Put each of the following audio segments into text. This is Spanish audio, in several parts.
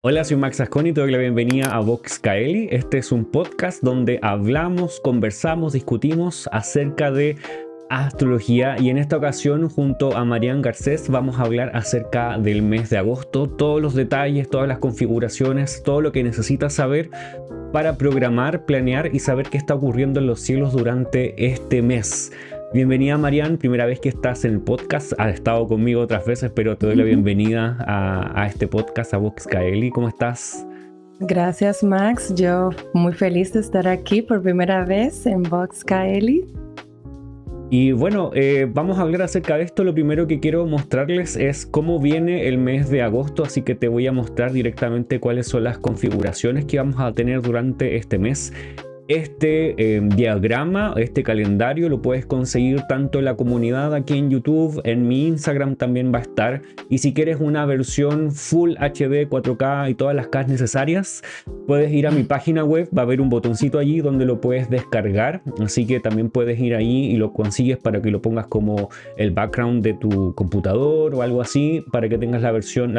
Hola, soy Max Asconi y te doy la bienvenida a Vox Caeli. Este es un podcast donde hablamos, conversamos, discutimos acerca de astrología y en esta ocasión junto a Marian Garcés vamos a hablar acerca del mes de agosto, todos los detalles, todas las configuraciones, todo lo que necesitas saber para programar, planear y saber qué está ocurriendo en los cielos durante este mes. Bienvenida Marian, primera vez que estás en el podcast, has estado conmigo otras veces, pero te doy la bienvenida a este podcast, a Vox Caeli. ¿Cómo estás? Gracias, Max. Yo muy feliz de estar aquí por primera vez en Vox Kaeli. Y bueno, vamos a hablar acerca de esto. Lo primero que quiero mostrarles es cómo viene el mes de agosto, así que te voy a mostrar directamente cuáles son las configuraciones que vamos a tener durante este mes. Este diagrama, este calendario lo puedes conseguir tanto en la comunidad aquí en YouTube, en mi Instagram también va a estar. Y si quieres una versión Full HD, 4K y todas las Ks necesarias, puedes ir a mi página web, va a haber un botoncito allí donde lo puedes descargar. Así que también puedes ir ahí y lo consigues para que lo pongas como el background de tu computador o algo así, para que tengas la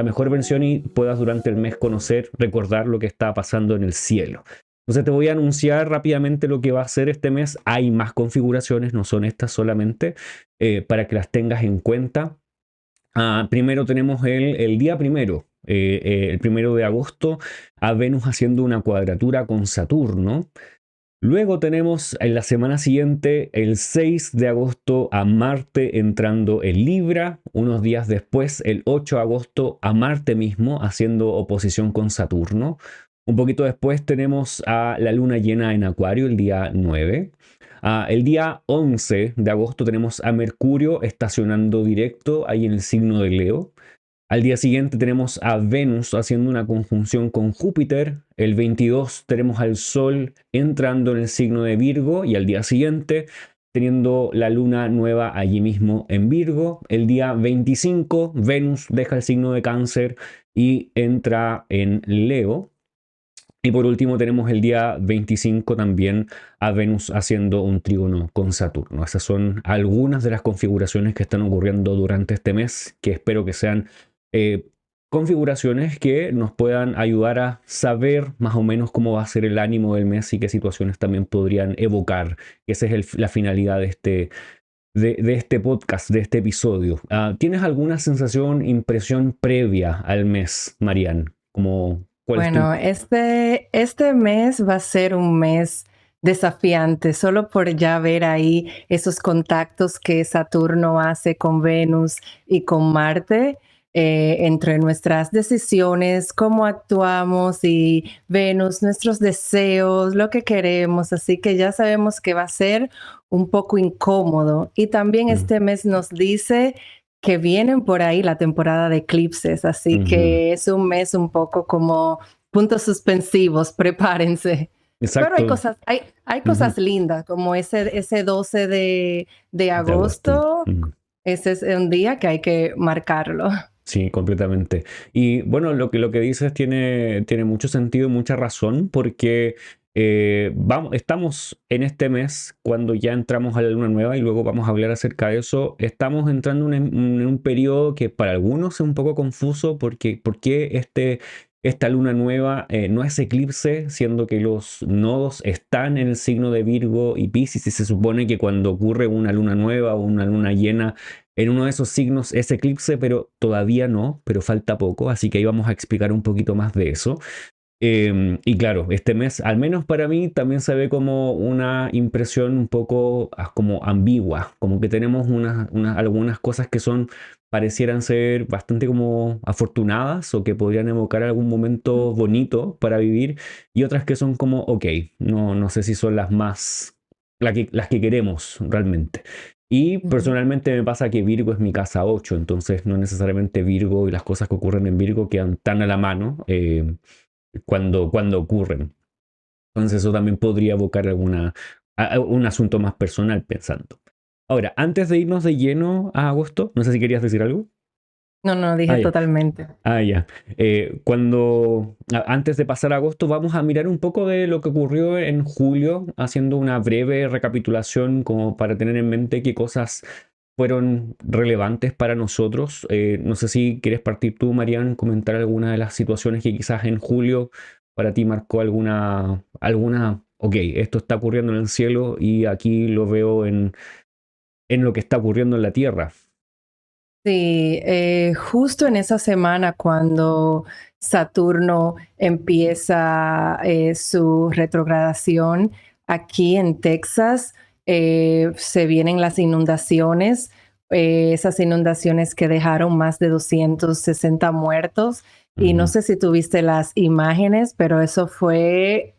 mejor versión y puedas durante el mes conocer, recordar lo que está pasando en el cielo. Entonces te voy a anunciar rápidamente lo que va a ser este mes. Hay más configuraciones, no son estas solamente, para que las tengas en cuenta. Primero tenemos el día primero, el primero de agosto, a Venus haciendo una cuadratura con Saturno. Luego tenemos en la semana siguiente, el 6 de agosto, a Marte entrando en Libra. Unos días después, el 8 de agosto, a Marte mismo haciendo oposición con Saturno. Un poquito después tenemos a la luna llena en Acuario, el día 9. El día 11 de agosto tenemos a Mercurio estacionando directo ahí en el signo de Leo. Al día siguiente tenemos a Venus haciendo una conjunción con Júpiter. El 22 tenemos al Sol entrando en el signo de Virgo y al día siguiente teniendo la luna nueva allí mismo en Virgo. El día 25 Venus deja el signo de Cáncer y entra en Leo. Y por último tenemos el día 25 también a Venus haciendo un trígono con Saturno. Esas son algunas de las configuraciones que están ocurriendo durante este mes, que espero que sean eh, configuraciones que nos puedan ayudar a saber más o menos cómo va a ser el ánimo del mes y qué situaciones también podrían evocar. Esa es la finalidad de este podcast, de este episodio. ¿Tienes alguna sensación, impresión previa al mes, Marian? ¿Cuál es tu... Bueno, este mes va a ser un mes desafiante, solo por ya ver ahí esos contactos que Saturno hace con Venus y con Marte, entre nuestras decisiones, cómo actuamos y Venus, nuestros deseos, lo que queremos. Así que ya sabemos que va a ser un poco incómodo. Y también Mm, este mes nos dice que vienen por ahí la temporada de eclipses, así ujú. que es un mes un poco como puntos suspensivos, prepárense. Pero hay Exacto. cosas, hay Ujú. cosas lindas, como ese 12 de De agosto. agosto, Ujú. ese es un día que hay que marcarlo. Sí, completamente. Y bueno, lo que dices tiene mucho sentido y mucha razón, porque estamos en este mes, cuando ya entramos a la luna nueva, y luego vamos a hablar acerca de eso. Estamos entrando en un periodo que para algunos es un poco confuso, porque ¿por qué esta luna nueva no es eclipse, siendo que los nodos están en el signo de Virgo y Piscis, y se supone que cuando ocurre una luna nueva o una luna llena en uno de esos signos es eclipse, pero todavía no, pero falta poco, así que ahí vamos a explicar un poquito más de eso. Y claro, este mes, al menos para mí, también se ve como una impresión un poco como ambigua, como que tenemos algunas cosas que parecieran ser bastante como afortunadas o que podrían evocar algún momento bonito para vivir, y otras que son como, ok, no sé si son las que queremos realmente. Y Ujú. personalmente me pasa que Virgo es mi casa 8, entonces no necesariamente Virgo y las cosas que ocurren en Virgo quedan tan a la mano. Cuando ocurren. Entonces eso también podría evocar un asunto más personal pensando. Ahora, antes de irnos de lleno a agosto, no sé si querías decir algo. No, no, dije Ah, ya. totalmente. Ya. Antes de pasar a agosto, vamos a mirar un poco de lo que ocurrió en julio, haciendo una breve recapitulación como para tener en mente qué cosas fueron relevantes para nosotros. No sé si quieres partir tú, Marian, comentar alguna de las situaciones que quizás en julio para ti marcó ok, esto está ocurriendo en el cielo y aquí lo veo en lo que está ocurriendo en la tierra. Sí, justo en esa semana cuando Saturno empieza su retrogradación aquí en Texas, se vienen las inundaciones, esas inundaciones que dejaron más de 260 muertos. Y no Ujú, sé si tuviste las imágenes, pero eso fue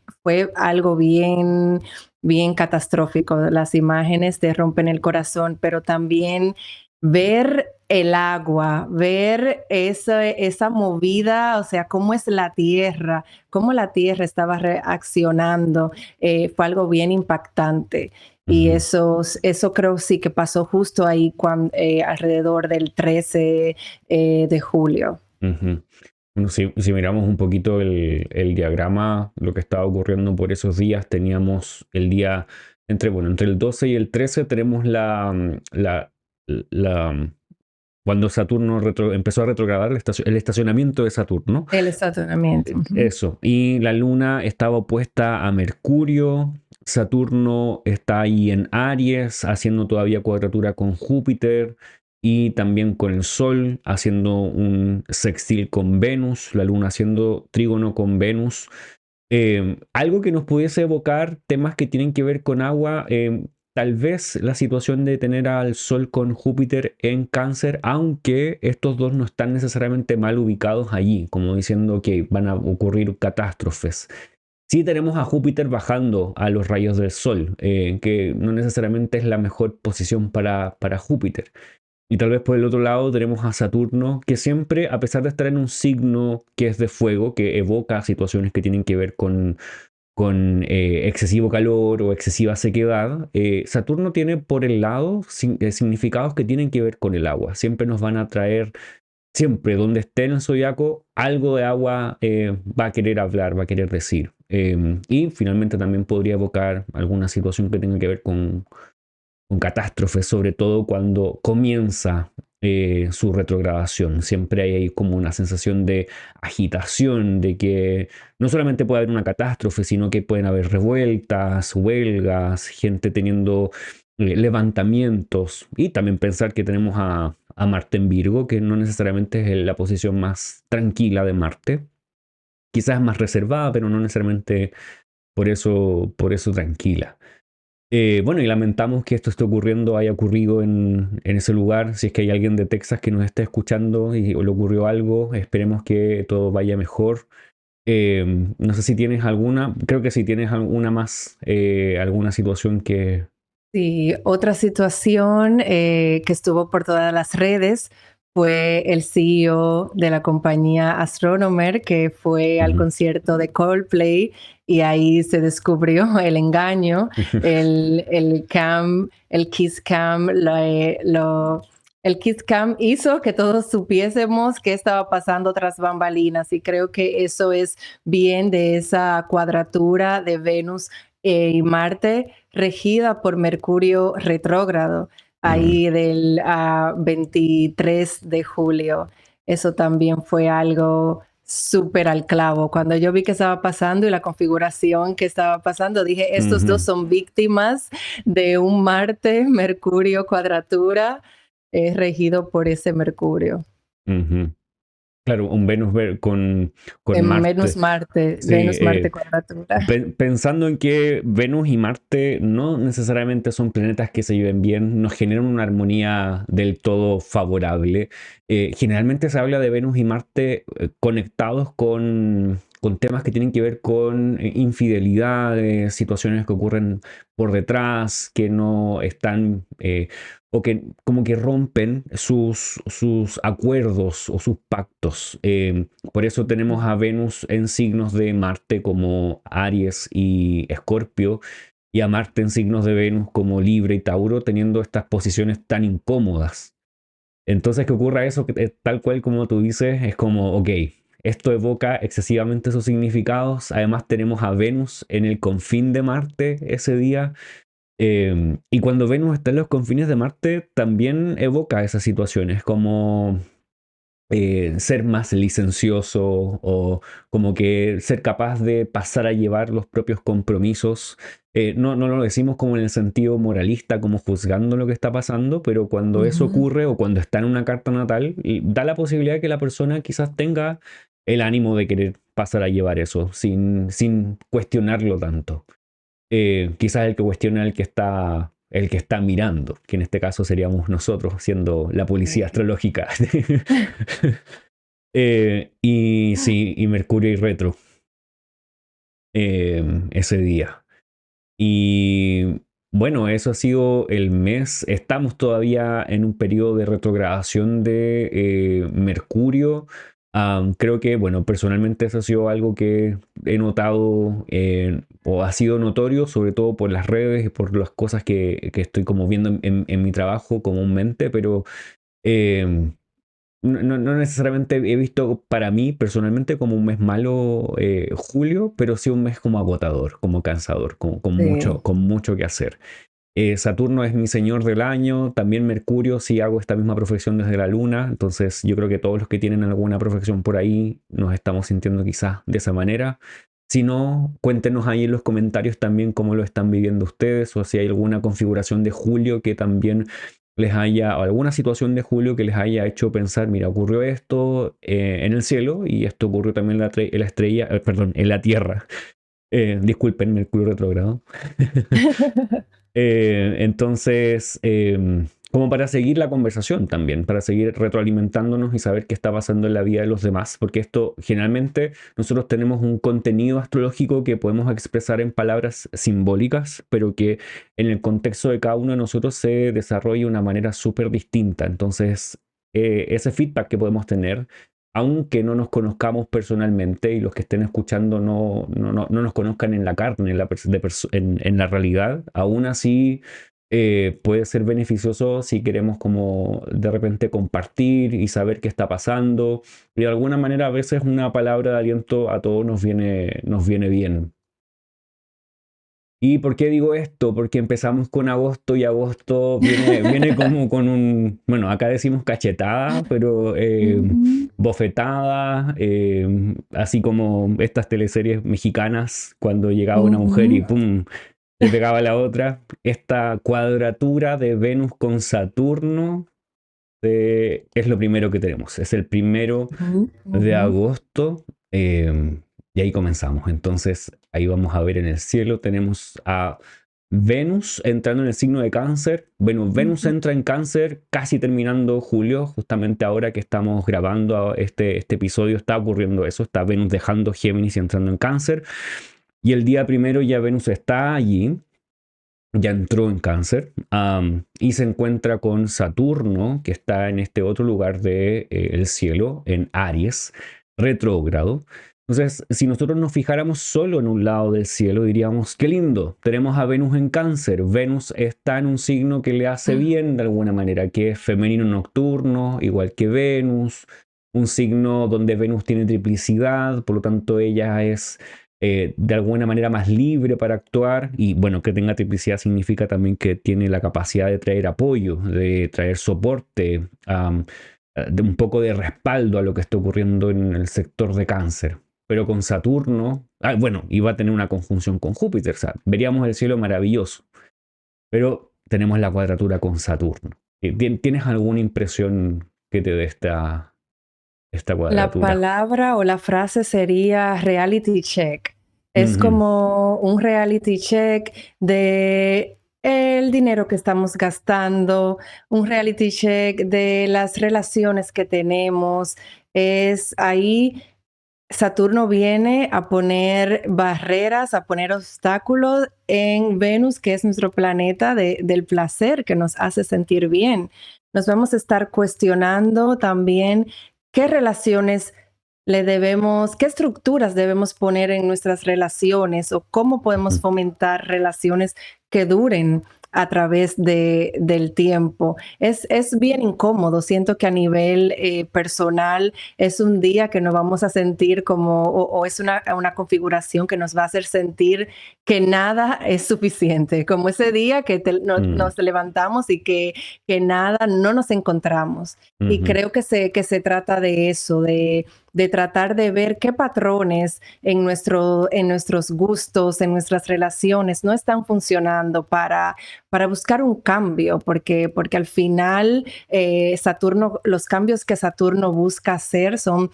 algo bien, bien catastrófico. Las imágenes te rompen el corazón, pero también ver el agua, ver esa movida, o sea, cómo la tierra estaba reaccionando, fue algo bien impactante. Y ujú. eso creo sí que pasó justo ahí alrededor del 13 de julio. Ujú. Bueno, si miramos un poquito el diagrama, lo que estaba ocurriendo por esos días, teníamos el día entre el 12 y el 13 tenemos cuando Saturno empezó a retrogradar el estacionamiento de Saturno. El estacionamiento. Ujú. Eso, y la luna estaba opuesta a Mercurio, Saturno está ahí en Aries, haciendo todavía cuadratura con Júpiter y también con el Sol, haciendo un sextil con Venus, la luna haciendo trígono con Venus. Algo que nos pudiese evocar temas que tienen que ver con agua, tal vez la situación de tener al Sol con Júpiter en Cáncer, aunque estos dos no están necesariamente mal ubicados allí, como diciendo que van a ocurrir catástrofes. Sí tenemos a Júpiter bajando a los rayos del Sol, que no necesariamente es la mejor posición para Júpiter. Y tal vez por el otro lado tenemos a Saturno, que siempre, a pesar de estar en un signo que es de fuego, que evoca situaciones que tienen que ver con excesivo calor o excesiva sequedad, Saturno tiene por el lado significados que tienen que ver con el agua. Siempre nos van a traer, siempre donde esté en el zodiaco, algo de agua va a querer hablar, va a querer decir. Y finalmente también podría evocar alguna situación que tenga que ver con catástrofes, sobre todo cuando comienza su retrogradación. Siempre hay ahí como una sensación de agitación, de que no solamente puede haber una catástrofe, sino que pueden haber revueltas, huelgas, gente teniendo levantamientos. Y también pensar que tenemos a Marte en Virgo, que no necesariamente es la posición más tranquila de Marte. Quizás es más reservada, pero no necesariamente por eso tranquila. Bueno, y lamentamos que esto esté ocurriendo, haya ocurrido en ese lugar. Si es que hay alguien de Texas que nos esté escuchando y o le ocurrió algo, esperemos que todo vaya mejor. No sé si tienes alguna, creo que si tienes alguna más, alguna situación que... Sí, otra situación que estuvo por todas las redes fue el CEO de la compañía Astronomer, que fue al Ujú. concierto de Coldplay y ahí se descubrió el engaño, el Kiss Cam, el Kiss Cam hizo que todos supiésemos qué estaba pasando tras bambalinas y creo que eso es bien de esa cuadratura de Venus y Marte regida por Mercurio retrógrado, Mm, ahí del 23 de julio. Eso también fue algo súper al clavo. Cuando yo vi que estaba pasando y la configuración que estaba pasando, dije, estos dos ujú, son víctimas de un Marte, Mercurio cuadratura, regido por ese Mercurio. ujú. Claro, un con En Venus, Marte. Marte, Sí, Venus, Marte cuadratura. pensando en que Venus y Marte no necesariamente son planetas que se lleven bien, nos generan una armonía del todo favorable. Generalmente se habla de Venus y Marte conectados con temas que tienen que ver con infidelidades, situaciones que ocurren por detrás, que no están o que como que rompen sus acuerdos o sus pactos. Por eso tenemos a Venus en signos de Marte como Aries y Escorpio, y a Marte en signos de Venus como Libra y Tauro, teniendo estas posiciones tan incómodas. Entonces que ocurra eso, que tal cual como tú dices, es como, ok, esto evoca excesivamente sus significados. Además tenemos a Venus en el confín de Marte ese día, Y cuando Venus está en los confines de Marte, también evoca esas situaciones, como ser más licencioso o como que ser capaz de pasar a llevar los propios compromisos. No lo decimos como en el sentido moralista, como juzgando lo que está pasando, pero cuando eso Ujú. ocurre o cuando está en una carta natal, y da la posibilidad de que la persona quizás tenga el ánimo de querer pasar a llevar eso sin cuestionarlo tanto. Quizás el que cuestiona el que está mirando, que en este caso seríamos nosotros, siendo la policía Sí. astrológica. Y sí, y Mercurio y retro ese día. Y bueno, eso ha sido el mes. Estamos todavía en un periodo de retrogradación de Mercurio. Creo que, bueno, personalmente eso ha sido algo que he notado o ha sido notorio, sobre todo por las redes y por las cosas que estoy como viendo en mi trabajo comúnmente, pero eh, no necesariamente he visto para mí personalmente como un mes malo julio, pero sí un mes como agotador, como cansador, Sí. con mucho que hacer. Saturno es mi señor del año, también Mercurio, sí hago esta misma profesión desde la luna, entonces yo creo que todos los que tienen alguna profesión por ahí nos estamos sintiendo quizás de esa manera. Si no, cuéntenos ahí en los comentarios también cómo lo están viviendo ustedes o si hay alguna configuración de julio que también les haya, o alguna situación de julio que les haya hecho pensar, mira, ocurrió esto en el cielo y esto ocurrió también en la estrella, perdón, en la Tierra. Disculpen, Mercurio retrógrado. Entonces, como para seguir la conversación también, para seguir retroalimentándonos y saber qué está pasando en la vida de los demás, porque esto generalmente nosotros tenemos un contenido astrológico que podemos expresar en palabras simbólicas, pero que en el contexto de cada uno de nosotros se desarrolla de una manera súper distinta. Entonces, ese feedback que podemos tener aunque no nos conozcamos personalmente y los que estén escuchando no nos conozcan en la carne, en la realidad, aún así puede ser beneficioso si queremos como de repente compartir y saber qué está pasando. Y de alguna manera a veces una palabra de aliento a todos nos viene bien. ¿Y por qué digo esto? Porque empezamos con agosto y agosto viene como con un, bueno, acá decimos cachetada, pero Ujú, bofetada, así como estas teleseries mexicanas cuando llegaba una mujer y ujú, ¡pum! Le pegaba a la otra. Esta cuadratura de Venus con Saturno es lo primero que tenemos. Es el primero ujú, de ujú, agosto. Y ahí comenzamos. Entonces, ahí vamos a ver en el cielo. Tenemos a Venus entrando en el signo de Cáncer. Venus ujú. entra en Cáncer casi terminando julio. Justamente ahora que estamos grabando este episodio está ocurriendo eso. Está Venus dejando Géminis y entrando en Cáncer. Y el día primero ya Venus está allí, ya entró en Cáncer, y se encuentra con Saturno, que está en este otro lugar del el cielo, en Aries, retrógrado. Entonces, si nosotros nos fijáramos solo en un lado del cielo, diríamos, qué lindo, tenemos a Venus en Cáncer. Venus está en un signo que le hace bien de alguna manera, que es femenino nocturno, igual que Venus, un signo donde Venus tiene triplicidad, por lo tanto ella es de alguna manera más libre para actuar y bueno, que tenga triplicidad significa también que tiene la capacidad de traer apoyo, de traer soporte, de un poco de respaldo a lo que está ocurriendo en el sector de Cáncer. Pero con Saturno, bueno, iba a tener una conjunción con Júpiter, o sea, veríamos el cielo maravilloso, pero tenemos la cuadratura con Saturno. ¿Tienes alguna impresión que te dé esta La cuadratura? palabra o la frase sería reality check. Es Ujú, como un reality check de el dinero que estamos gastando, un reality check de las relaciones que tenemos. Es ahí Saturno viene a poner barreras, a poner obstáculos en Venus, que es nuestro planeta del placer, que nos hace sentir bien. Nos vamos a estar cuestionando también qué relaciones le debemos, qué estructuras debemos poner en nuestras relaciones o cómo podemos ujú, fomentar relaciones que duren. a través del tiempo. Es bien incómodo. Siento que a nivel personal es un día que nos vamos a sentir como, o es una configuración que nos va a hacer sentir que nada es suficiente, como ese día que Mm, nos levantamos y que nada, no nos encontramos. Y ujú, creo que se trata de eso, de tratar de ver qué patrones en nuestros gustos, en nuestras relaciones no están funcionando para buscar un cambio, porque al final Saturno, los cambios que Saturno busca hacer son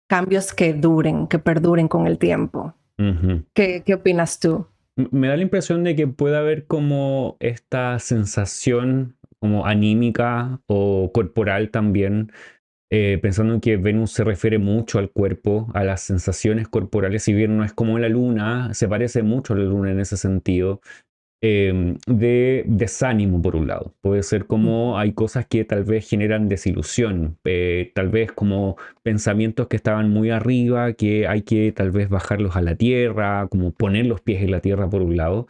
cambios que duren, que perduren con el tiempo. ujú. ¿Qué opinas tú? Me da la impresión de que puede haber como esta sensación como anímica o corporal también, pensando en que Venus se refiere mucho al cuerpo, a las sensaciones corporales, si bien no es como la luna, se parece mucho a la luna en ese sentido, de desánimo por un lado. Puede ser como hay cosas que tal vez generan desilusión, tal vez como pensamientos que estaban muy arriba, que hay que tal vez bajarlos a la tierra, como poner los pies en la tierra por un lado,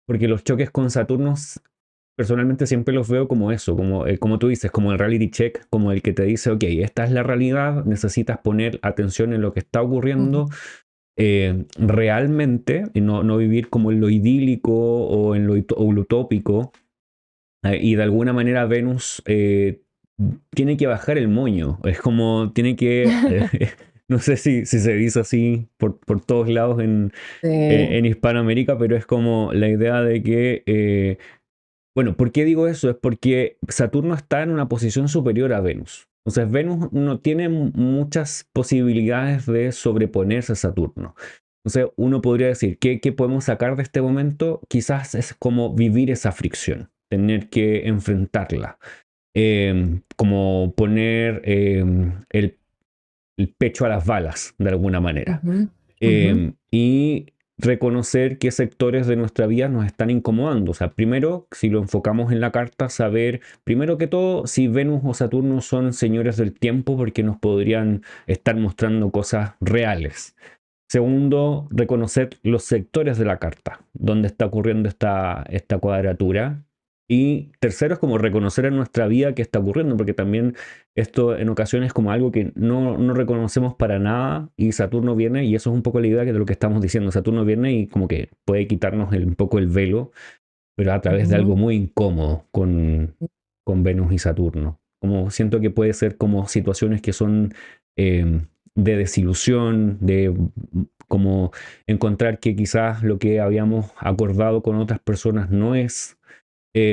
porque los choques con Saturno personalmente siempre los veo como eso, como tú dices, como el reality check, como el que te dice, ok, esta es la realidad, necesitas poner atención en lo que está Ujú, ocurriendo realmente, y no vivir como en lo idílico o en o lo utópico, y de alguna manera Venus tiene que bajar el moño, es como tiene que, no sé si se dice así por todos lados sí. en Hispanoamérica, pero es como la idea de que bueno, ¿por qué digo eso? Es porque Saturno está en una posición superior a Venus. Entonces Venus no tiene muchas posibilidades de sobreponerse a Saturno. Entonces uno podría decir, ¿qué podemos sacar de este momento? Quizás es como vivir esa fricción, tener que enfrentarla. Como poner el pecho a las balas, de alguna manera. Ujú, ujú, Y reconocer qué sectores de nuestra vida nos están incomodando. O sea, primero, si lo enfocamos en la carta, saber, primero que todo, si Venus o Saturno son señores del tiempo porque nos podrían estar mostrando cosas reales. Segundo, reconocer los sectores de la carta, donde está ocurriendo esta cuadratura. Y tercero es como reconocer en nuestra vida qué está ocurriendo, porque también esto en ocasiones es como algo que no reconocemos para nada y Saturno viene, y eso es un poco la idea de lo que estamos diciendo. Saturno viene y como que puede quitarnos un poco el velo, pero a través de ujú. algo muy incómodo con Venus y Saturno. Como siento que puede ser como situaciones que son de desilusión, de como encontrar que quizás lo que habíamos acordado con otras personas no es.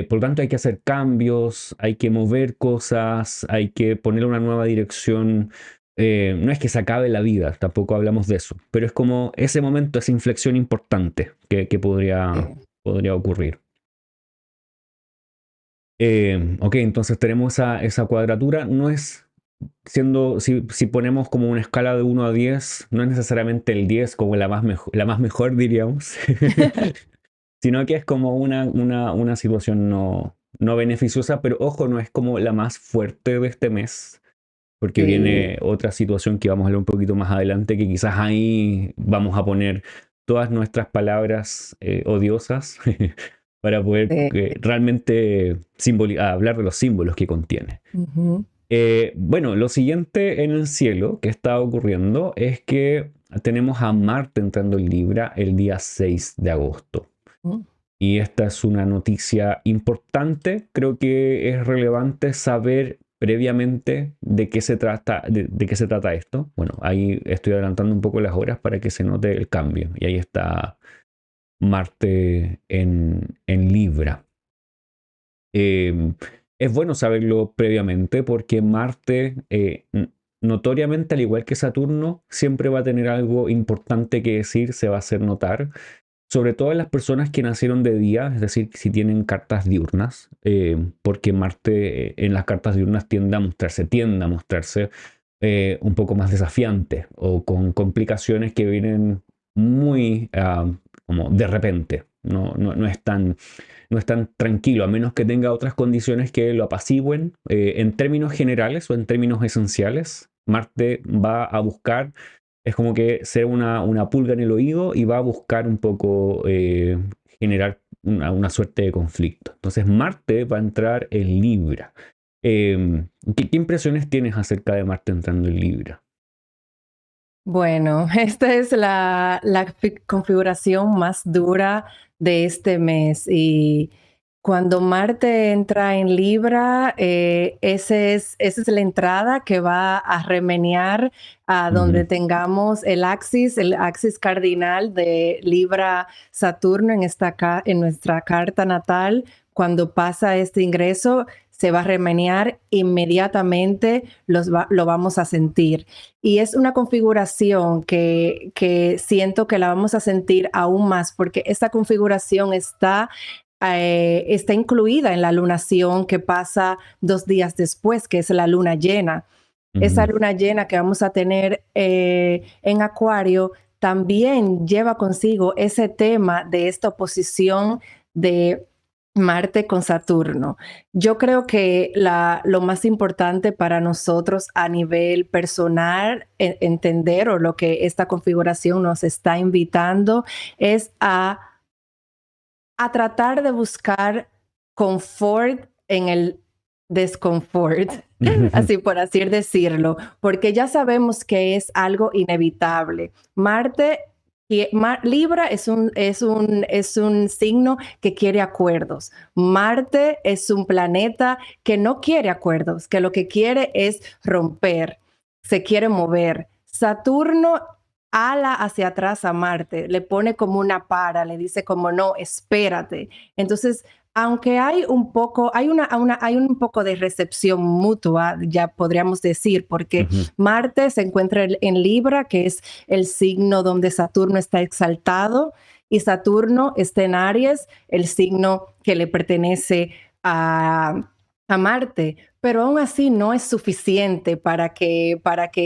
Por lo tanto, hay que hacer cambios, hay que mover cosas, hay que poner una nueva dirección. No es que se acabe la vida, tampoco hablamos de eso, pero es como ese momento, esa inflexión importante que podría ocurrir. Ok, entonces tenemos esa cuadratura. No es siendo, si ponemos como una escala de 1 a 10, no es necesariamente el 10 como la más mejor, diríamos, sino que es como una situación no beneficiosa, pero ojo, no es como la más fuerte de este mes, porque Sí, viene otra situación que vamos a hablar un poquito más adelante, que quizás ahí vamos a poner todas nuestras palabras odiosas para poder sí. realmente hablar de los símbolos que contiene. Ujú, Bueno, lo siguiente en el cielo que está ocurriendo es que tenemos a Marte entrando en Libra el día 6 de agosto. ujú. Y esta es una noticia importante. Creo que es relevante saber previamente de qué se trata, de qué se trata esto. Bueno, ahí estoy adelantando un poco las horas para que se note el cambio. Y ahí está Marte en Libra. Eh, es bueno saberlo previamente porque Marte, notoriamente, al igual que Saturno, siempre va a tener algo importante que decir, se va a hacer notar, sobre todo en las personas que nacieron de día, es decir, si tienen cartas diurnas, porque Marte en las cartas diurnas tiende a mostrarse un poco más desafiante o con complicaciones que vienen muy como de repente. No es tan tranquilo, a menos que tenga otras condiciones que lo apacigüen. En términos generales o en términos esenciales, Marte va a buscar, es como que ser una pulga en el oído y va a buscar un poco generar una suerte de conflicto. Entonces Marte va a entrar en Libra. ¿Qué impresiones tienes acerca de Marte entrando en Libra? Bueno, esta es la configuración más dura de este mes y cuando Marte entra en Libra, esa es la entrada que va a remenear a donde Ujú, tengamos el axis cardinal de Libra-Saturno en nuestra carta natal. Cuando pasa este ingreso, se va a remenear inmediatamente, lo vamos a sentir. Y es una configuración que siento que la vamos a sentir aún más porque esta configuración está incluida en la lunación que pasa 2 días después, que es la luna llena. Esa ujú, luna llena que vamos a tener en Acuario también lleva consigo ese tema de esta oposición de Marte con Saturno. Yo creo que lo más importante para nosotros a nivel personal, entender o lo que esta configuración nos está invitando es a tratar de buscar confort en el desconfort, ujú, así por así decirlo, porque ya sabemos que es algo inevitable. Libra es un signo que quiere acuerdos. Marte es un planeta que no quiere acuerdos, que lo que quiere es romper, se quiere mover. Saturno ala hacia atrás a Marte, le pone como una para, le dice como no, espérate. Entonces, aunque hay un poco, hay un poco de recepción mutua, ya podríamos decir, porque ujú, Marte se encuentra en Libra, que es el signo donde Saturno está exaltado, y Saturno está en Aries, el signo que le pertenece a Marte, pero aún así no es suficiente para que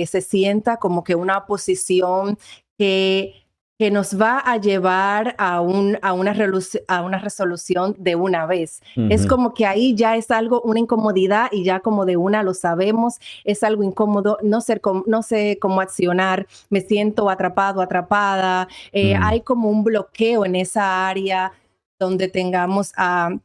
se sienta como que una posición que, que nos va a llevar a una resolución de una vez. Es ujú, como que ahí ya es algo, una incomodidad y ya como de una lo sabemos, es algo incómodo, no sé cómo accionar, me siento atrapado, atrapada, mm, hay como un bloqueo en esa área donde tengamos a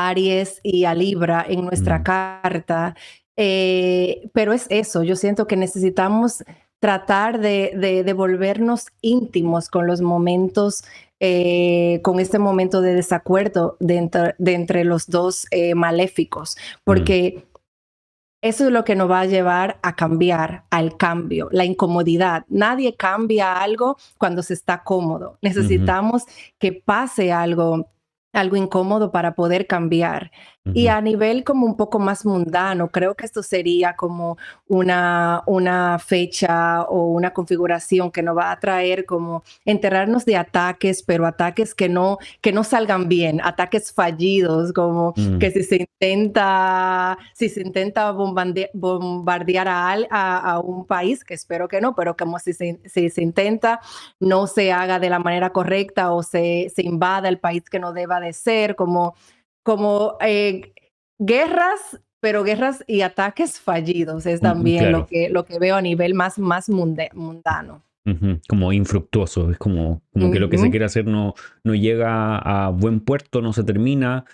Aries y a Libra en nuestra mm, carta. Pero es eso, yo siento que necesitamos tratar de volvernos íntimos con los momentos, con este momento de desacuerdo de entre los dos maléficos, mm, porque eso es lo que nos va a llevar a cambiar, al cambio, la incomodidad. Nadie cambia algo cuando se está cómodo. ujú, Necesitamos que pase algo incómodo para poder cambiar. Y ujú, a nivel como un poco más mundano, creo que esto sería como una fecha o una configuración que nos va a traer como enterarnos de ataques, pero ataques que no salgan bien, ataques fallidos, como mm, que si se intenta bombardear a un país, que espero que no, pero como si se intenta, no se haga de la manera correcta o se invada el país que no deba de ser, como guerras, pero guerras y ataques fallidos es también claro. lo que veo a nivel más mundano. Ujú, como infructuoso, es como que lo que se Ujú, quiere hacer no llega a buen puerto, no se termina,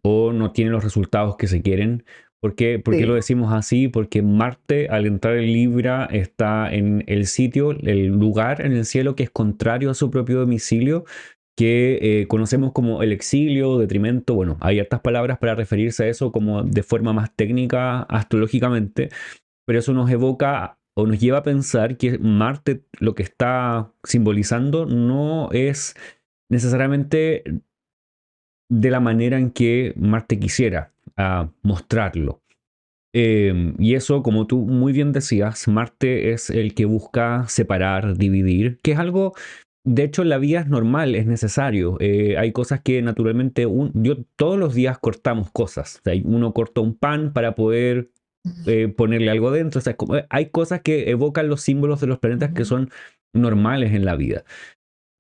o no tiene los resultados que se quieren. ¿Por qué lo sí. decimos así? Porque Marte, al entrar en Libra, está en el sitio, el lugar en el cielo que es contrario a su propio domicilio, que conocemos como el exilio, detrimento. Bueno, hay hartas palabras para referirse a eso como de forma más técnica astrológicamente, pero eso nos evoca o nos lleva a pensar que Marte lo que está simbolizando no es necesariamente de la manera en que Marte quisiera mostrarlo. Y eso, como tú muy bien decías, Marte es el que busca separar, dividir, que es algo, de hecho, en la vida es normal, es necesario. Hay cosas que naturalmente, yo todos los días cortamos cosas. O sea, uno corta un pan para poder ponerle algo dentro. O sea, hay cosas que evocan los símbolos de los planetas que Ujú. son normales en la vida.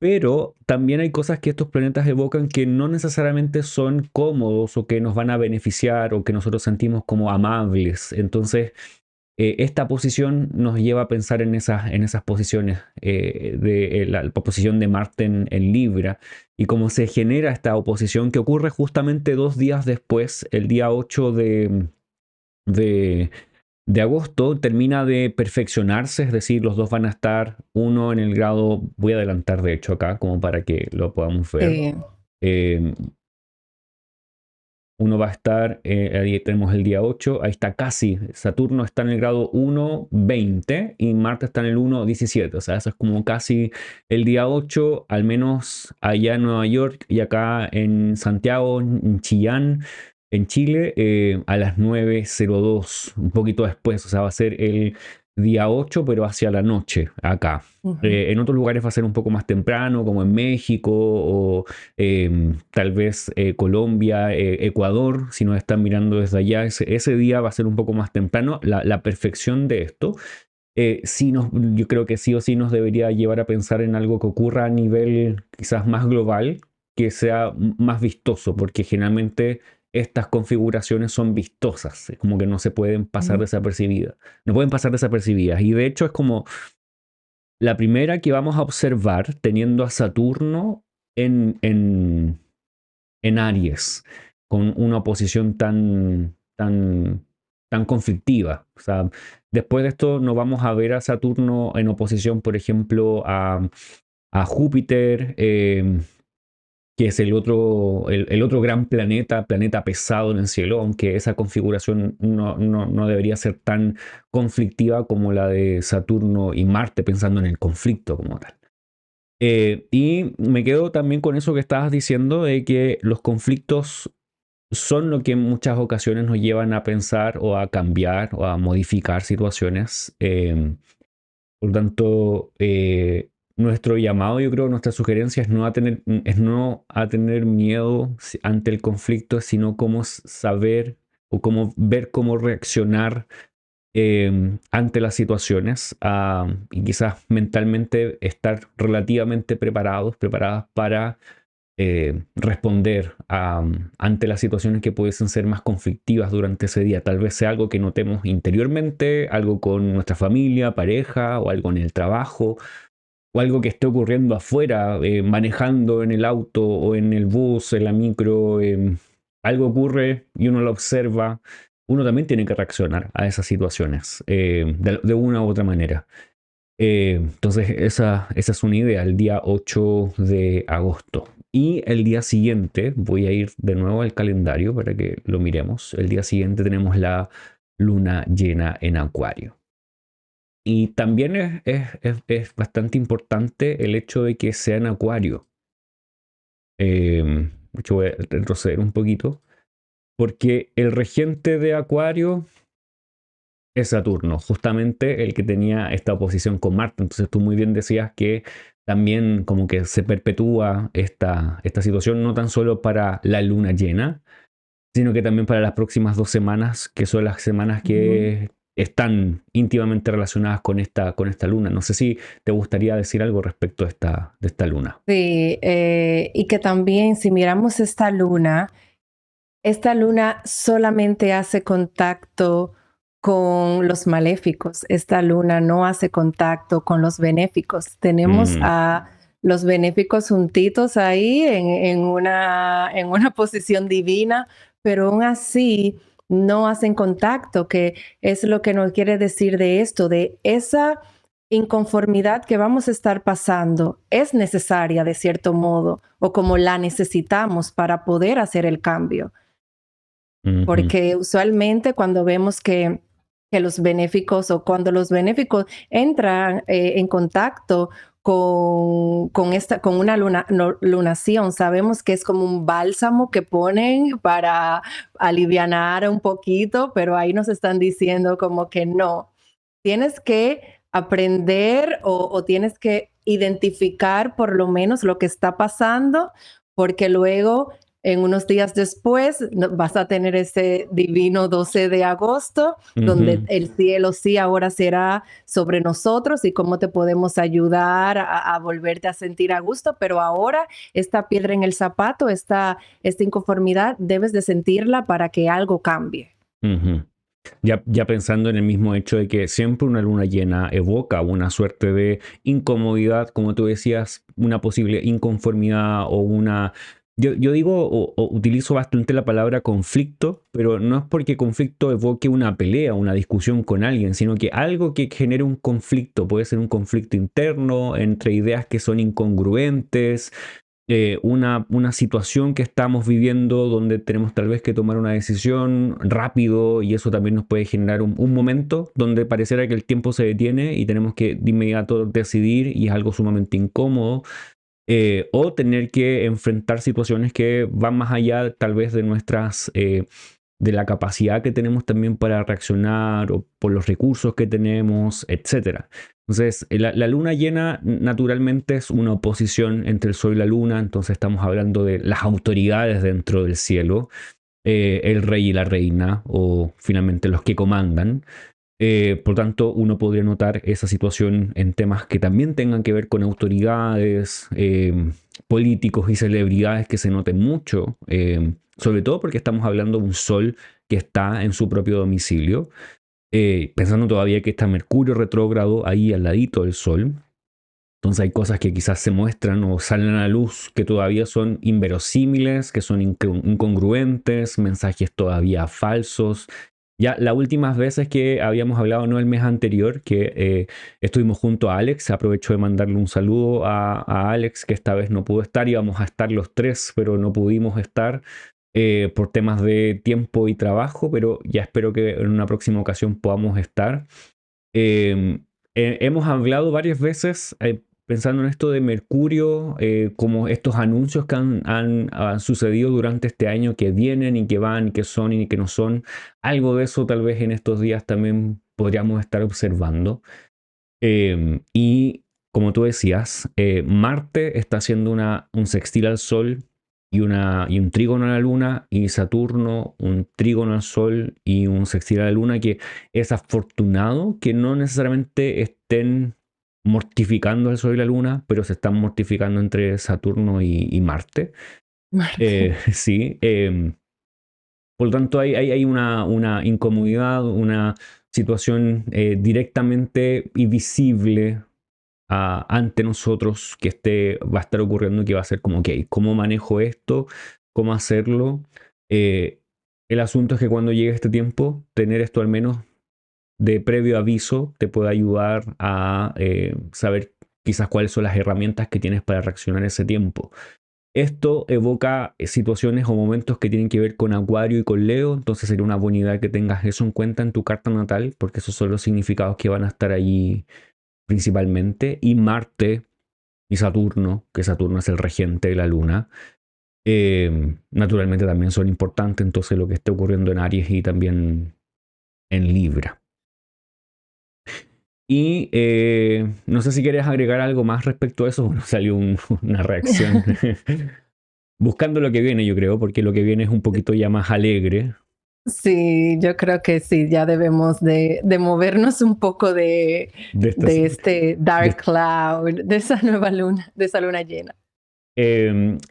Pero también hay cosas que estos planetas evocan que no necesariamente son cómodos o que nos van a beneficiar o que nosotros sentimos como amables. Entonces, esta posición nos lleva a pensar en esas posiciones de la posición de Marte en Libra y cómo se genera esta oposición que ocurre justamente 2 días después, el día 8 de, de agosto, termina de perfeccionarse, es decir, los dos van a estar uno en el grado, voy a adelantar de hecho acá como para que lo podamos ver. Sí. Eh, Uno va a estar, ahí tenemos el día 8, ahí está casi, Saturno está en el grado 1,20 y Marte está en el 1,17, o sea, eso es como casi el día 8, al menos allá en Nueva York y acá en Santiago, en Chillán, en Chile, a las 9:02, un poquito después, o sea, va a ser el día 8, pero hacia la noche acá. Ujú. En otros lugares va a ser un poco más temprano, como en México o tal vez Colombia, Ecuador, si nos están mirando desde allá, ese día va a ser un poco más temprano. La perfección de esto, yo creo que sí o sí nos debería llevar a pensar en algo que ocurra a nivel quizás más global, que sea más vistoso, porque generalmente estas configuraciones son vistosas, es como que no se pueden pasar Ujú. desapercibidas, no pueden pasar desapercibidas. Y de hecho es como la primera que vamos a observar teniendo a Saturno en, en, en Aries, con una oposición tan conflictiva. O sea, después de esto no vamos a ver a Saturno en oposición, por ejemplo, a Júpiter, que es el otro gran planeta pesado en el cielo, aunque esa configuración no debería ser tan conflictiva como la de Saturno y Marte, pensando en el conflicto como tal. Y me quedo también con eso que estabas diciendo de que los conflictos son lo que en muchas ocasiones nos llevan a pensar o a cambiar o a modificar situaciones. Por lo tanto, nuestro llamado, yo creo, nuestra sugerencia es no a tener miedo ante el conflicto, sino cómo saber o cómo ver cómo reaccionar ante las situaciones y quizás mentalmente estar relativamente preparadas para responder ante las situaciones que pudiesen ser más conflictivas durante ese día. Tal vez sea algo que notemos interiormente, algo con nuestra familia, pareja, o algo en el trabajo, o algo que esté ocurriendo afuera, manejando en el auto o en el bus, en la micro. Algo ocurre y uno lo observa. Uno también tiene que reaccionar a esas situaciones de una u otra manera. Entonces, esa es una idea, el día 8 de agosto. Y el día siguiente, voy a ir de nuevo al calendario para que lo miremos. El día siguiente tenemos la luna llena en Acuario. Y también es bastante importante el hecho de que sea en Acuario. De hecho, voy a retroceder un poquito, porque el regente de Acuario es Saturno, justamente el que tenía esta oposición con Marte. Entonces tú muy bien decías que también como que se perpetúa esta situación no tan solo para la luna llena, sino que también para las próximas 2 semanas, que son las semanas Ujú. que están íntimamente relacionadas con esta luna. No sé si te gustaría decir algo respecto de esta luna. Sí, y que también si miramos esta luna solamente hace contacto con los maléficos. Esta luna no hace contacto con los benéficos. Tenemos Mm, a los benéficos juntitos ahí en una posición divina, pero aún así no hacen contacto, que es lo que nos quiere decir de esto, de esa inconformidad que vamos a estar pasando es necesaria de cierto modo o como la necesitamos para poder hacer el cambio. ujú, Porque usualmente cuando vemos que los benéficos o cuando los benéficos entran en contacto con una lunación, sabemos que es como un bálsamo que ponen para alivianar un poquito, pero ahí nos están diciendo como que no, tienes que aprender o tienes que identificar por lo menos lo que está pasando, porque luego en unos días después vas a tener ese divino 12 de agosto, donde ujú, el cielo sí ahora será sobre nosotros y cómo te podemos ayudar a volverte a sentir a gusto, pero ahora esta piedra en el zapato, esta inconformidad, debes de sentirla para que algo cambie. ujú. Ya pensando en el mismo hecho de que siempre una luna llena evoca una suerte de incomodidad, como tú decías, una posible inconformidad o una... Yo digo o utilizo bastante la palabra conflicto, pero no es porque conflicto evoque una pelea, una discusión con alguien, sino que algo que genere un conflicto, puede ser un conflicto interno entre ideas que son incongruentes, una situación que estamos viviendo donde tenemos tal vez que tomar una decisión rápido y eso también nos puede generar un momento donde pareciera que el tiempo se detiene y tenemos que de inmediato decidir y es algo sumamente incómodo. O tener que enfrentar situaciones que van más allá tal vez de nuestras de la capacidad que tenemos también para reaccionar o por los recursos que tenemos, etcétera. Entonces, la luna llena naturalmente es una oposición entre el sol y la luna, entonces estamos hablando de las autoridades dentro del cielo, el rey y la reina, o finalmente los que comandan. Por tanto, uno podría notar esa situación en temas que también tengan que ver con autoridades, políticos y celebridades que se noten mucho, sobre todo porque estamos hablando de un sol que está en su propio domicilio, pensando todavía que está Mercurio retrógrado ahí al ladito del sol. Entonces hay cosas que quizás se muestran o salen a la luz que todavía son inverosímiles, que son incongruentes, mensajes todavía falsos. Ya las últimas veces que habíamos hablado, no el mes anterior, que estuvimos junto a Alex, aprovecho de mandarle un saludo a Alex, que esta vez no pudo estar, íbamos a estar los tres, pero no pudimos estar por temas de tiempo y trabajo, pero ya espero que en una próxima ocasión podamos estar. Eh, hemos hablado varias veces pensando en esto de Mercurio, como estos anuncios que han sucedido durante este año que vienen y que van, y que son y que no son. Algo de eso tal vez en estos días también podríamos estar observando. Y como tú decías, Marte está haciendo un sextil al Sol y un trígono a la Luna, y Saturno un trígono al Sol y un sextil a la Luna, que es afortunado que no necesariamente estén mortificando al Sol y la Luna, pero se están mortificando entre Saturno y Marte. Marte. Sí, por lo tanto hay una incomodidad, una situación directamente y visible ante nosotros que va a estar ocurriendo y que va a ser como, ok, ¿cómo manejo esto? ¿Cómo hacerlo? Eh, el asunto es que cuando llegue este tiempo, tener esto al menos de previo aviso te puede ayudar a saber quizás cuáles son las herramientas que tienes para reaccionar a ese tiempo. Esto evoca situaciones o momentos que tienen que ver con Acuario y con Leo, entonces sería una buena idea que tengas eso en cuenta en tu carta natal, porque esos son los significados que van a estar allí principalmente, y Marte y Saturno, que Saturno es el regente de la Luna, naturalmente también son importantes, entonces lo que esté ocurriendo en Aries y también en Libra. Y no sé si quieres agregar algo más respecto a eso. Bueno, salió una reacción buscando lo que viene, yo creo, porque lo que viene es un poquito ya más alegre. Sí, yo creo que sí, ya debemos de movernos un poco De estas, de este de dark cloud, de esa nueva luna, de esa luna llena.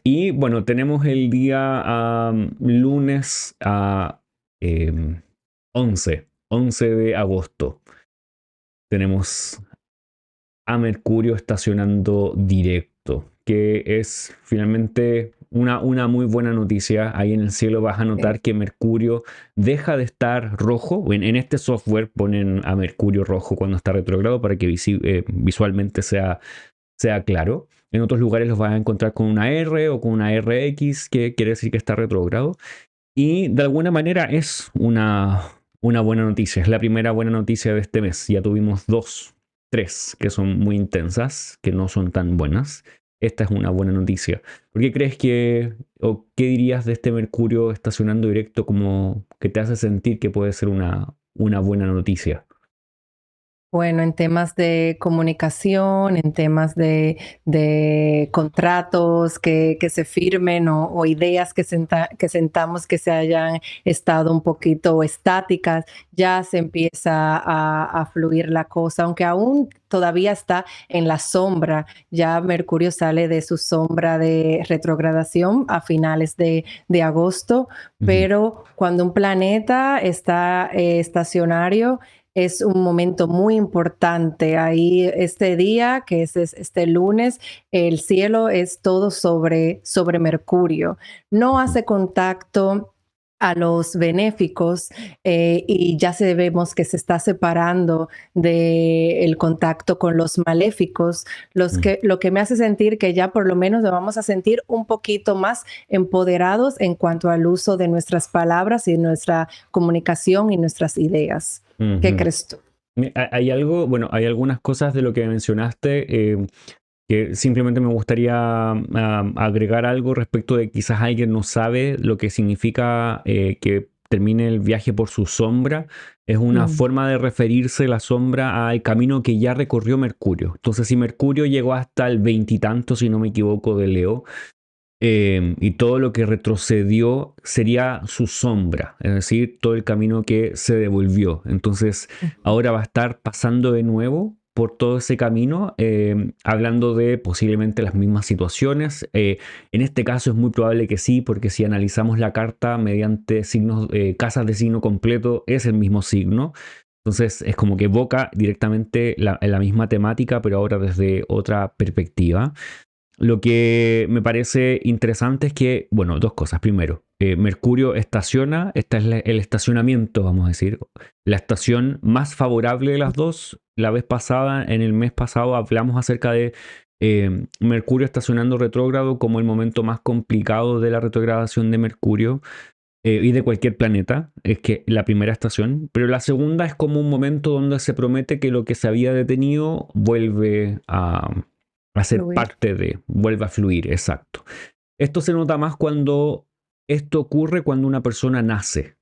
Y bueno, tenemos el día lunes a eh, 11 de agosto. Tenemos a Mercurio estacionando directo, que es finalmente una muy buena noticia. Ahí en el cielo vas a Sí. notar que Mercurio deja de estar rojo. En este software ponen a Mercurio rojo cuando está retrogrado para que visualmente sea claro. En otros lugares los vas a encontrar con una R o con una RX, que quiere decir que está retrógrado. Y de alguna manera es una buena noticia. Es la primera buena noticia de este mes. Ya tuvimos tres que son muy intensas, que no son tan buenas. Esta es una buena noticia. ¿Por qué crees que, o qué dirías de este Mercurio estacionando directo como que te hace sentir que puede ser una buena noticia? Bueno, en temas de comunicación, en temas de contratos que se firmen o ideas que sentamos que se hayan estado un poquito estáticas, ya se empieza a fluir la cosa, aunque aún todavía está en la sombra. Ya Mercurio sale de su sombra de retrogradación a finales de agosto, Ujú, pero cuando un planeta está estacionario, es un momento muy importante. Ahí este día, que es este lunes, el cielo es todo sobre Mercurio. No ujú, hace contacto a los benéficos y ya vemos que se está separando del contacto con los maléficos, mm, lo que me hace sentir que ya por lo menos nos vamos a sentir un poquito más empoderados en cuanto al uso de nuestras palabras y nuestra comunicación y nuestras ideas. ¿Qué ujú. crees tú? Hay algo, bueno, hay algunas cosas de lo que mencionaste que simplemente me gustaría agregar algo respecto de quizás alguien no sabe lo que significa que termine el viaje por su sombra. Es una Mm, forma de referirse la sombra al camino que ya recorrió Mercurio. Entonces, si Mercurio llegó hasta el veintitanto, si no me equivoco, de Leo, y todo lo que retrocedió sería su sombra, es decir, todo el camino que se devolvió. Entonces, ujú. ahora va a estar pasando de nuevo por todo ese camino, hablando de posiblemente las mismas situaciones. En este caso es muy probable que sí, porque si analizamos la carta mediante signos, casas de signo completo, es el mismo signo. Entonces es como que evoca directamente la misma temática, pero ahora desde otra perspectiva. Lo que me parece interesante es que, bueno, dos cosas. Primero, Mercurio estaciona, este es el estacionamiento, vamos a decir, la estación más favorable de las dos. La vez pasada, en el mes pasado, hablamos acerca de Mercurio estacionando retrógrado como el momento más complicado de la retrogradación de Mercurio y de cualquier planeta. Es que la primera estación, pero la segunda es como un momento donde se promete que lo que se había detenido vuelve a ser Fluir. parte de, vuelve a fluir, exacto. Esto se nota más cuando esto ocurre cuando una persona nace,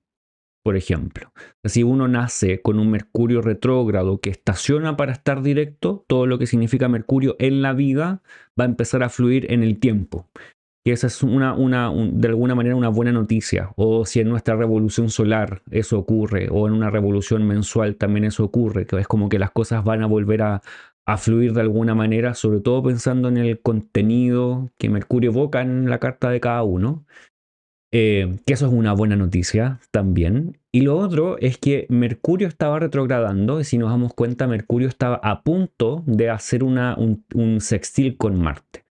por ejemplo. Si uno nace con un Mercurio retrógrado que estaciona para estar directo, todo lo que significa Mercurio en la vida va a empezar a fluir en el tiempo. Y esa es de alguna manera una buena noticia. O si en nuestra revolución solar eso ocurre, o en una revolución mensual también eso ocurre, que es como que las cosas van a volver a fluir de alguna manera, sobre todo pensando en el contenido que Mercurio evoca en la carta de cada uno. Que eso es una buena noticia también. Y lo otro es que Mercurio estaba retrogradando, y si nos damos cuenta, Mercurio estaba a punto de hacer un sextil con Marte.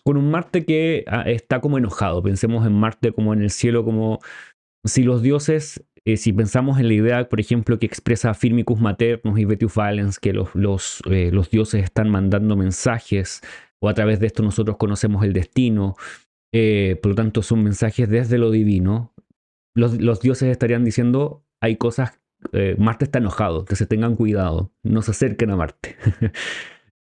Con un Marte que está como enojado. Pensemos en Marte como en el cielo, como si los dioses, si pensamos en la idea, por ejemplo, que expresa Firmicus Maternus y Vettius Valens, que los dioses están mandando mensajes, o a través de esto nosotros conocemos el destino, por lo tanto son mensajes desde lo divino. Los dioses estarían diciendo, hay cosas, Marte está enojado, que se tengan cuidado, no se acerquen a Marte.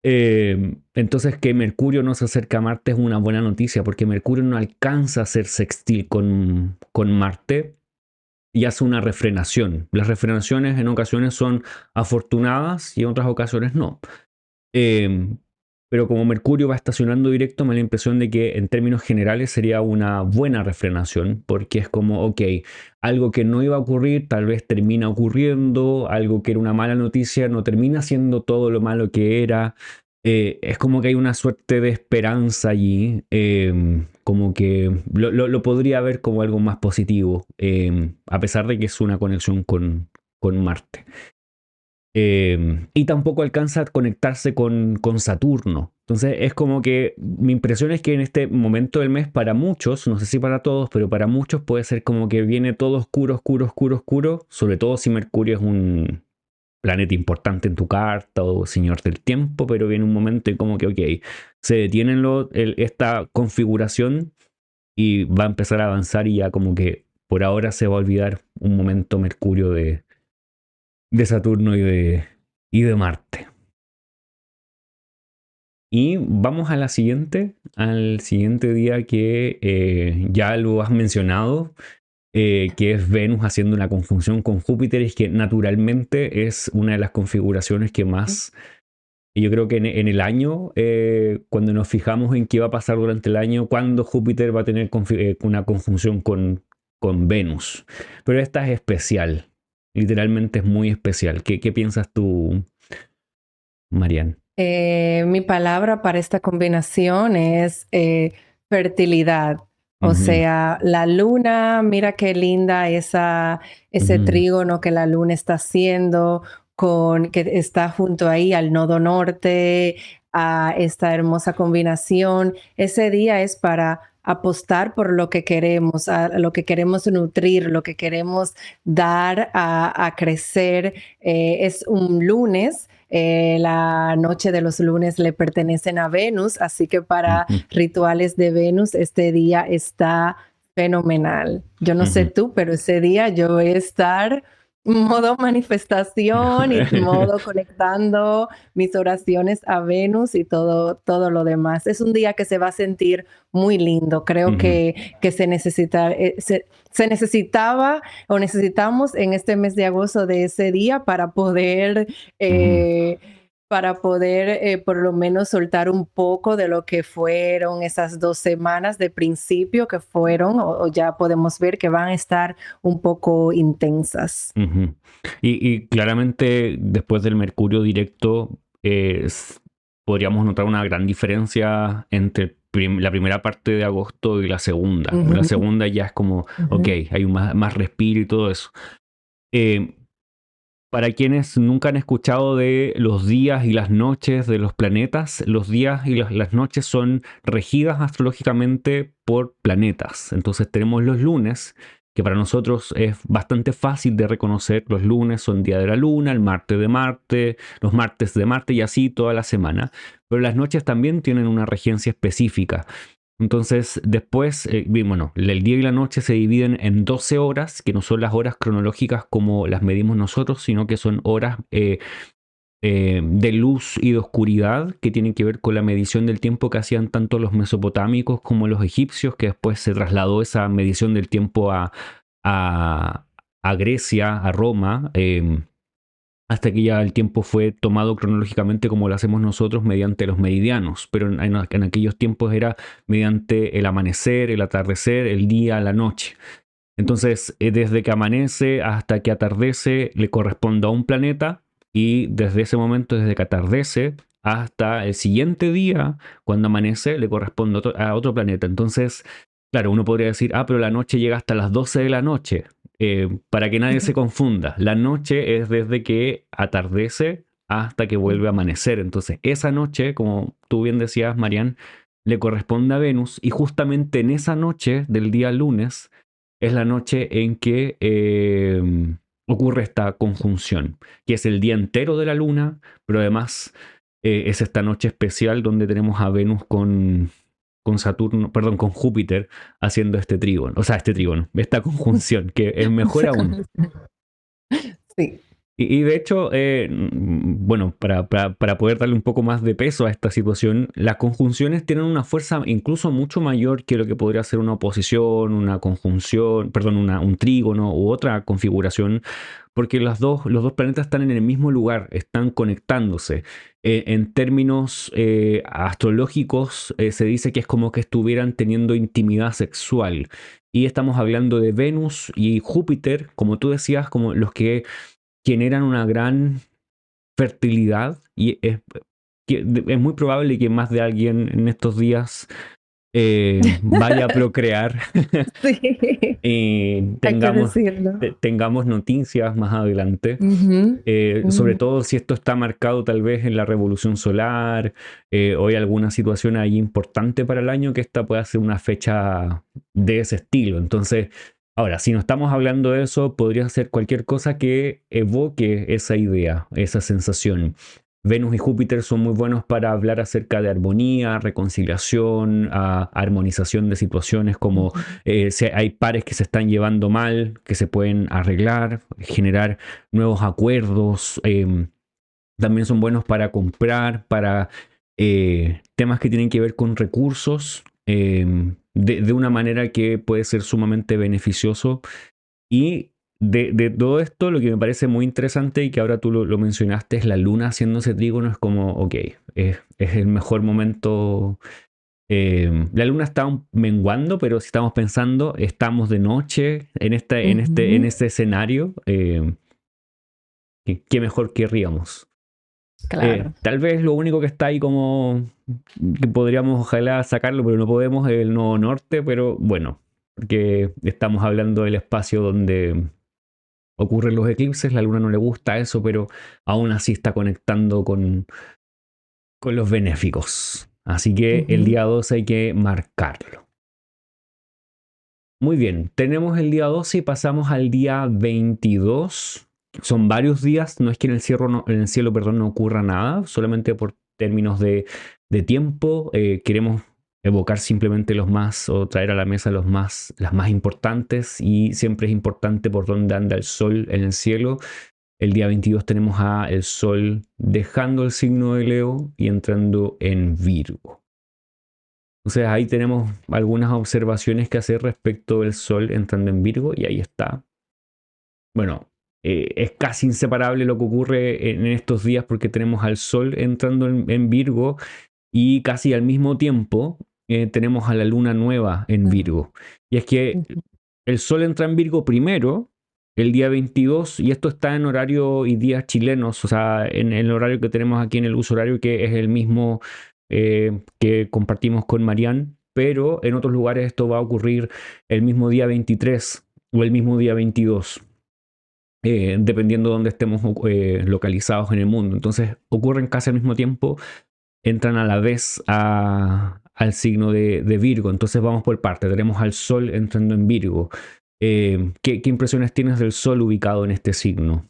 Entonces que Mercurio no se acerca a Marte es una buena noticia, porque Mercurio no alcanza a ser sextil con Marte y hace una refrenación. Las refrenaciones en ocasiones son afortunadas y en otras ocasiones no. Eh, pero como Mercurio va estacionando directo, me da la impresión de que en términos generales sería una buena refrenación, porque es como, ok, algo que no iba a ocurrir tal vez termina ocurriendo, algo que era una mala noticia no termina siendo todo lo malo que era. Es como que hay una suerte de esperanza allí, como que lo podría ver como algo más positivo, a pesar de que es una conexión con Marte. Y tampoco alcanza a conectarse con Saturno. Entonces es como que mi impresión es que en este momento del mes para muchos, no sé si para todos, pero para muchos puede ser como que viene todo oscuro, oscuro, oscuro, oscuro, sobre todo si Mercurio es un planeta importante en tu carta o señor del tiempo, pero viene un momento y como que, ok, se detiene esta configuración y va a empezar a avanzar y ya como que por ahora se va a olvidar un momento Mercurio de Saturno y de Marte. Y vamos a la siguiente, al siguiente día que ya lo has mencionado, que es Venus haciendo una conjunción con Júpiter, y que naturalmente es una de las configuraciones que más, y yo creo que en el año, cuando nos fijamos en qué va a pasar durante el año, cuando Júpiter va a tener una conjunción con Venus. Pero esta es especial, literalmente es muy especial. ¿Qué piensas tú, Marian? Mi palabra para esta combinación es fertilidad. O Ujú, sea, la luna, mira qué linda ese ujú, trígono que la luna está haciendo, que está junto ahí al nodo norte, a esta hermosa combinación. Ese día es para apostar por lo que queremos, a lo que queremos nutrir, lo que queremos dar a crecer. Es un lunes. La noche de los lunes le pertenecen a Venus, así que para ujú, rituales de Venus este día está fenomenal. Yo no sé ujú. tú, pero ese día yo voy a estar modo manifestación y modo conectando mis oraciones a Venus y todo lo demás. Es un día que se va a sentir muy lindo. Creo Ujú, que se necesitaba o necesitamos en este mes de agosto de ese día ujú. eh, para poder por lo menos soltar un poco de lo que fueron esas 2 semanas de principio que fueron, o ya podemos ver que van a estar un poco intensas. Ujú. Y claramente después del Mercurio directo, podríamos notar una gran diferencia entre la primera parte de agosto y la segunda. La Ujú, segunda ya es como, ok, ujú, hay más respiro y todo eso. Eh, para quienes nunca han escuchado de los días y las noches de los planetas, los días y las noches son regidas astrológicamente por planetas. Entonces tenemos los lunes, que para nosotros es bastante fácil de reconocer. Los lunes son día de la luna, el martes de Marte, los martes de Marte y así toda la semana. Pero las noches también tienen una regencia específica. Entonces, después, bueno, el día y la noche se dividen en 12 horas, que no son las horas cronológicas como las medimos nosotros, sino que son horas de luz y de oscuridad, que tienen que ver con la medición del tiempo que hacían tanto los mesopotámicos como los egipcios, que después se trasladó esa medición del tiempo a, a Grecia, a Roma. Hasta que ya el tiempo fue tomado cronológicamente como lo hacemos nosotros mediante los meridianos, pero en aquellos tiempos era mediante el amanecer, el atardecer, el día, la noche. Entonces, desde que amanece hasta que atardece le corresponde a un planeta, y desde ese momento, desde que atardece hasta el siguiente día, cuando amanece, le corresponde a otro planeta. Entonces, claro, uno podría decir, pero la noche llega hasta las 12 de la noche. Para que nadie se confunda, la noche es desde que atardece hasta que vuelve a amanecer. Entonces, esa noche, como tú bien decías, Marian, le corresponde a Venus, y justamente en esa noche del día lunes es la noche en que ocurre esta conjunción, que es el día entero de la luna, pero además es esta noche especial donde tenemos a Venus con Saturno, perdón, con Júpiter haciendo este trígono, o sea, este trígono, esta conjunción, que es mejor aún. Sí. Y de hecho, bueno, para poder darle un poco más de peso a esta situación, las conjunciones tienen una fuerza incluso mucho mayor que lo que podría ser una oposición, una conjunción, perdón, un trígono u otra configuración, porque los dos planetas están en el mismo lugar, están conectándose. En términos astrológicos, se dice que es como que estuvieran teniendo intimidad sexual. Y estamos hablando de Venus y Júpiter, como tú decías, como los que generan una gran fertilidad, y es muy probable que más de alguien en estos días vaya a procrear Sí, y hay que decirlo. tengamos noticias más adelante. Ujú, Sobre ujú. todo si esto está marcado tal vez en la revolución solar, o hay alguna situación ahí importante para el año, que esta pueda ser una fecha de ese estilo. Entonces, ahora, si no estamos hablando de eso, podría ser cualquier cosa que evoque esa idea, esa sensación. Venus y Júpiter son muy buenos para hablar acerca de armonía, reconciliación, armonización de situaciones, como si hay pares que se están llevando mal, que se pueden arreglar, generar nuevos acuerdos. También son buenos para comprar, para temas que tienen que ver con recursos. de una manera que puede ser sumamente beneficioso. Y de todo esto, lo que me parece muy interesante y que ahora tú lo mencionaste es la luna haciéndose trígono. Es como, ok, es el mejor momento. La luna está menguando, pero si estamos pensando, estamos de noche en Ujú, este escenario, ¿qué mejor querríamos? claro. Tal vez lo único que está ahí como que podríamos ojalá sacarlo, pero no podemos, es el nodo norte, pero bueno, porque estamos hablando del espacio donde ocurren los eclipses, la luna no le gusta eso, pero aún así está conectando con los benéficos. Así que el Ujú. día 12 hay que marcarlo. Muy bien, tenemos el día 12 y pasamos al día 22. Son varios días, no es que en el cielo, perdón, no ocurra nada, solamente por términos de tiempo. Queremos evocar simplemente los más o traer a la mesa las más importantes, y siempre es importante por dónde anda el sol en el cielo. El día 22 tenemos a el sol dejando el signo de Leo y entrando en Virgo. Entonces ahí tenemos algunas observaciones que hacer respecto del Sol entrando en Virgo, y ahí está. Bueno, es casi inseparable lo que ocurre en estos días, porque tenemos al Sol entrando en Virgo y casi al mismo tiempo tenemos a la luna nueva en Ah, Virgo. Y es que ujú. el Sol entra en Virgo primero, el día 22, y esto está en horario y días chilenos, o sea, en el horario que tenemos aquí en el uso horario, que es el mismo que compartimos con Marianne, pero en otros lugares esto va a ocurrir el mismo día 23 o el mismo día 22, dependiendo de dónde estemos localizados en el mundo. Entonces ocurren casi al mismo tiempo, entran a la vez al signo de Virgo. Entonces vamos por parte. Tenemos al Sol entrando en Virgo. ¿Qué impresiones tienes del Sol ubicado en este signo?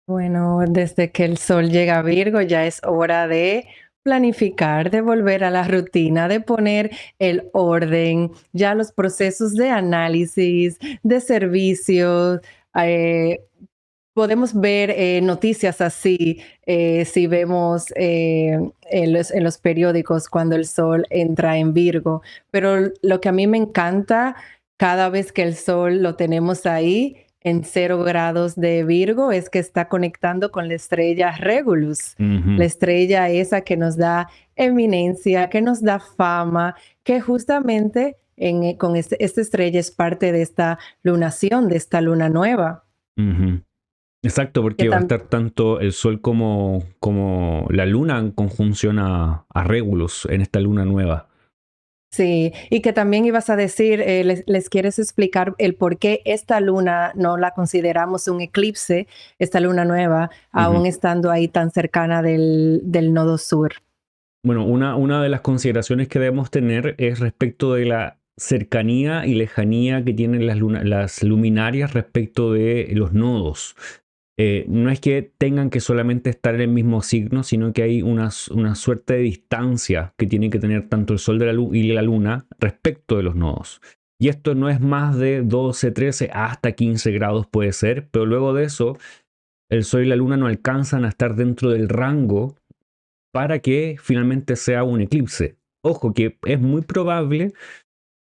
Bueno, desde que el sol llega a Virgo ya es hora de planificar, de volver a la rutina, de poner el orden, ya los procesos de análisis, de servicios. eh, Podemos ver noticias así si vemos en los periódicos cuando el sol entra en Virgo. Pero lo que a mí me encanta cada vez que el sol lo tenemos ahí en 0 grados de Virgo es que está conectando con la estrella Regulus, la Ujú, estrella esa que nos da eminencia, que nos da fama, que justamente con esta estrella es parte de esta lunación, de esta luna nueva. ujú. Exacto, Que porque va a estar tanto el Sol como la Luna en conjunción a Regulus en esta luna nueva. Sí, y que también ibas a decir, les quieres explicar el por qué esta luna no la consideramos un eclipse, esta luna nueva, Ujú. aún estando ahí tan cercana del nodo sur. Bueno, una de las consideraciones que debemos tener es respecto de la cercanía y lejanía que tienen las luminarias respecto de los nodos. No es que tengan que solamente estar en el mismo signo, sino que hay una suerte de distancia que tiene que tener tanto el Sol y la Luna respecto de los nodos. Y esto no es más de 12, 13, hasta 15 grados puede ser, pero luego de eso, el Sol y la Luna no alcanzan a estar dentro del rango para que finalmente sea un eclipse. Ojo, que es muy probable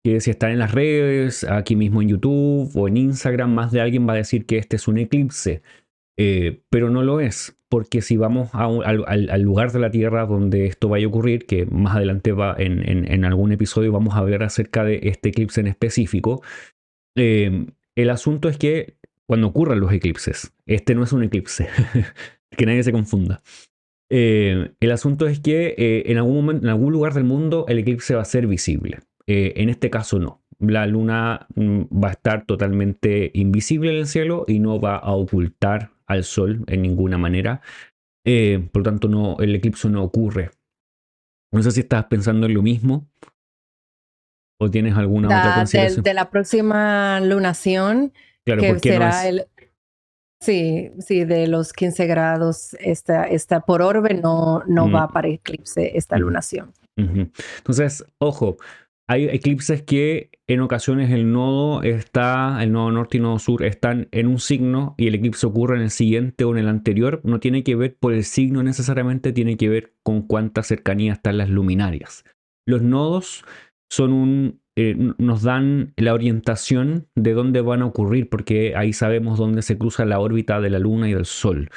que si están en las redes, aquí mismo en YouTube o en Instagram, más de alguien va a decir que este es un eclipse. Pero no lo es, porque si vamos al lugar de la Tierra donde esto vaya a ocurrir, que más adelante en algún episodio vamos a hablar acerca de este eclipse en específico, el asunto es que cuando ocurran los eclipses, este no es un eclipse, que nadie se confunda. El asunto es que en algún momento, en algún lugar del mundo, el eclipse va a ser visible. En este caso no. La luna va a estar totalmente invisible en el cielo y no va a ocultar al sol en ninguna manera. Por lo tanto, no, el eclipse no ocurre. No sé si estás pensando en lo mismo o tienes alguna otra consideración. De la próxima lunación, Claro, que ¿por qué no será es? el, sí, sí, de los 15 grados, esta por orbe no Mm, va para eclipse esta mm. lunación. Ujú. Entonces, ojo, hay eclipses que en ocasiones el nodo norte y nodo sur están en un signo y el eclipse ocurre en el siguiente o en el anterior. No tiene que ver por el signo necesariamente, tiene que ver con cuánta cercanía están las luminarias. Los nodos son nos dan la orientación de dónde van a ocurrir, porque ahí sabemos dónde se cruza la órbita de la Luna y del Sol.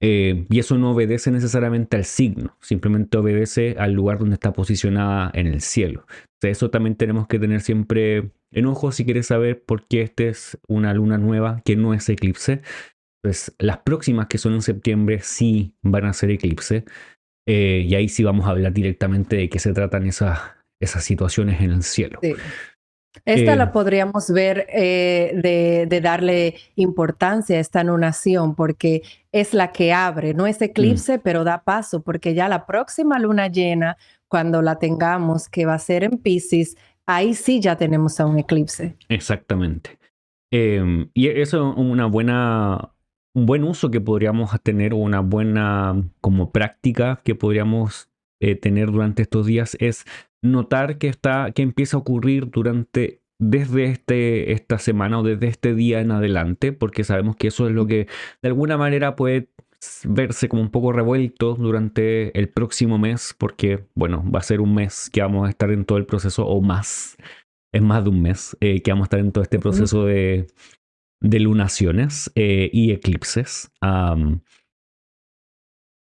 Y eso no obedece necesariamente al signo, simplemente obedece al lugar donde está posicionada en el cielo. O sea, eso también tenemos que tener siempre en ojo si quieres saber por qué esta es una luna nueva que no es eclipse. Pues las próximas que son en septiembre sí van a ser eclipse. Y ahí sí vamos a hablar directamente de qué se tratan esas situaciones en el cielo. Sí. Esta Eh, la podríamos ver de darle importancia a esta anunación porque es la que abre, no es mm, eclipse, pero da paso, porque ya la próxima luna llena, cuando la tengamos, que va a ser en Piscis, ahí sí ya tenemos a un eclipse. exactamente. Y eso es un buen uso que podríamos tener, o una buena como práctica que podríamos tener durante estos días es notar que empieza a ocurrir desde esta semana o desde este día en adelante, porque sabemos que eso es lo que de alguna manera puede verse como un poco revuelto durante el próximo mes, porque bueno, va a ser un mes que vamos a estar en todo el proceso o más, es más de un mes que vamos a estar en todo este Ujú. proceso de lunaciones y eclipses.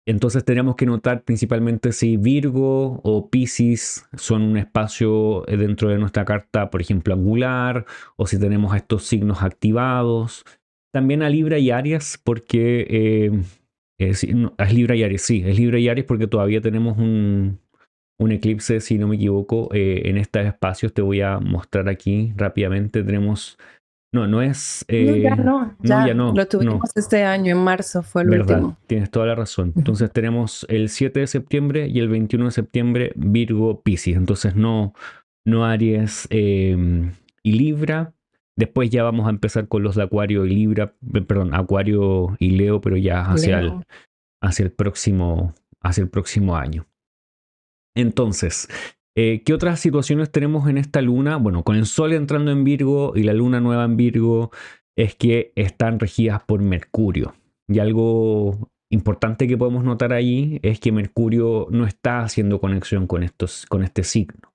Entonces tenemos que notar principalmente si Virgo o Piscis son un espacio dentro de nuestra carta, por ejemplo, angular, o si tenemos estos signos activados. También a Libra y Aries, porque sí, no, es Libra y Aries, sí, es Libra y Aries porque todavía tenemos un eclipse, si no me equivoco, en estos espacios. Te voy a mostrar aquí rápidamente. Tenemos, no, no es, No, ya no, no, ya ya no, lo tuvimos no. este año, en marzo fue el Verdad, último. tienes toda la razón. Ujú. Entonces tenemos el 7 de septiembre y el 21 de septiembre Virgo Piscis. Entonces no Aries y Libra. Después ya vamos a empezar con los de Acuario y Libra, perdón, Acuario y Leo, pero ya Leo. hacia el próximo año. Entonces, ¿qué otras situaciones tenemos en esta luna? Bueno, con el Sol entrando en Virgo y la luna nueva en Virgo es que están regidas por Mercurio. Y algo importante que podemos notar ahí es que Mercurio no está haciendo conexión con este signo.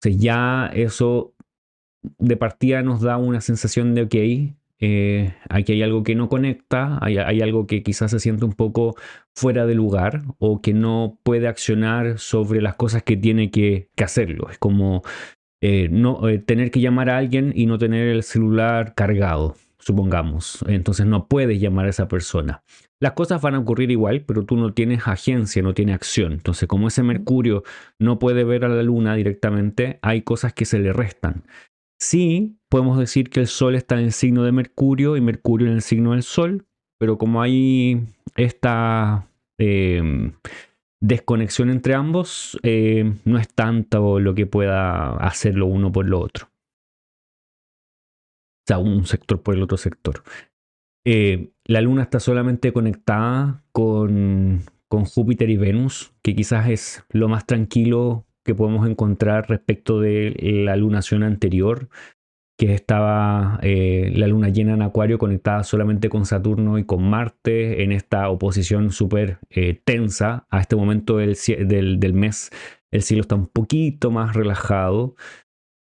Entonces ya eso de partida nos da una sensación de, ok, aquí hay algo que no conecta, hay algo que quizás se siente un poco fuera de lugar o que no puede accionar sobre las cosas que tiene que hacerlo. Es como no, tener que llamar a alguien y no tener el celular cargado, supongamos. Entonces no puedes llamar a esa persona. Las cosas van a ocurrir igual, pero tú no tienes agencia, no tienes acción. Entonces, como ese Mercurio no puede ver a la luna directamente, hay cosas que se le restan. Sí, podemos decir que el Sol está en el signo de Mercurio y Mercurio en el signo del Sol, pero como hay esta eh, desconexión entre ambos, no es tanto lo que pueda hacer lo uno por lo otro. O sea, un sector por el otro sector. La Luna está solamente conectada con Júpiter y Venus, que quizás es lo más tranquilo que podemos encontrar respecto de la lunación anterior, que estaba la luna llena en Acuario conectada solamente con Saturno y con Marte en esta oposición súper tensa. A este momento del mes el cielo está un poquito más relajado,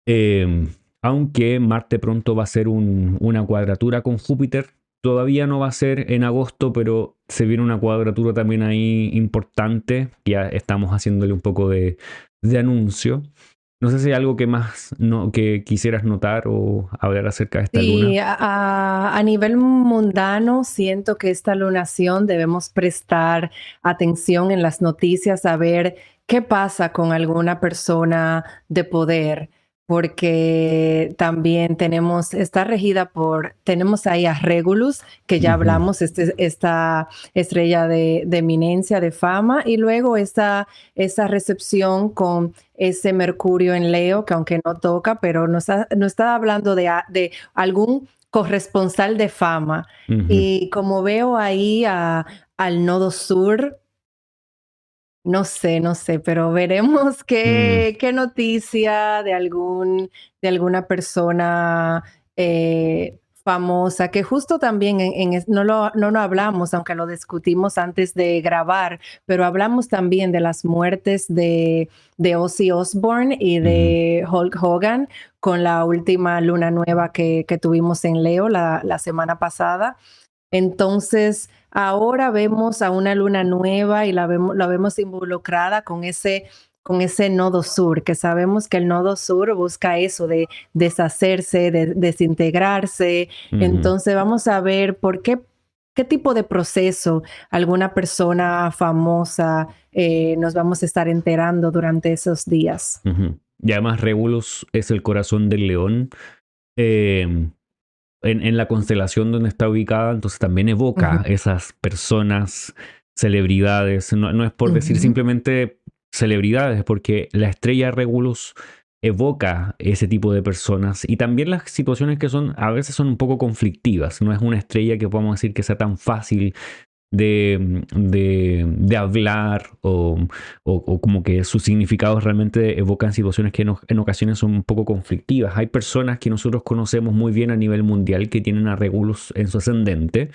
eh, aunque Marte pronto va a ser una cuadratura con Júpiter. Todavía no va a ser en agosto, pero se viene una cuadratura también ahí importante. Ya estamos haciéndole un poco de anuncio. No sé si hay algo que más que quisieras notar o hablar acerca de esta luna. Sí, a nivel mundano, siento que esta lunación debemos prestar atención en las noticias a ver qué pasa con alguna persona de poder, porque también tenemos ahí a Regulus, que ya Ujú, hablamos, esta estrella de eminencia, de fama, y luego esa recepción con ese Mercurio en Leo, que aunque no toca, pero no está hablando de algún corresponsal de fama. ujú, Y como veo ahí al nodo sur, no sé, pero veremos mm, qué noticia de alguna persona famosa, que justo también no lo hablamos, aunque lo discutimos antes de grabar, pero hablamos también de las muertes de Ozzy Osbourne y Ujú, de Hulk Hogan con la última luna nueva que tuvimos en Leo la semana pasada. Entonces, ahora vemos a una luna nueva y la vemos involucrada con ese nodo sur, que sabemos que el nodo sur busca eso de deshacerse, de desintegrarse. ujú. Entonces, vamos a ver qué tipo de proceso alguna persona famosa nos vamos a estar enterando durante esos días. Ujú. Y además Regulus es el corazón del león en la constelación donde está ubicada, entonces también Ujú, evoca esas personas, celebridades. No, no es por decir ujú, simplemente celebridades, porque la estrella Regulus evoca ese tipo de personas y también las situaciones que son a veces son un poco conflictivas. No es una estrella que podamos decir que sea tan fácil de hablar o como que sus significados realmente evocan situaciones que en ocasiones son un poco conflictivas. Hay personas que nosotros conocemos muy bien a nivel mundial que tienen a Regulus en su ascendente.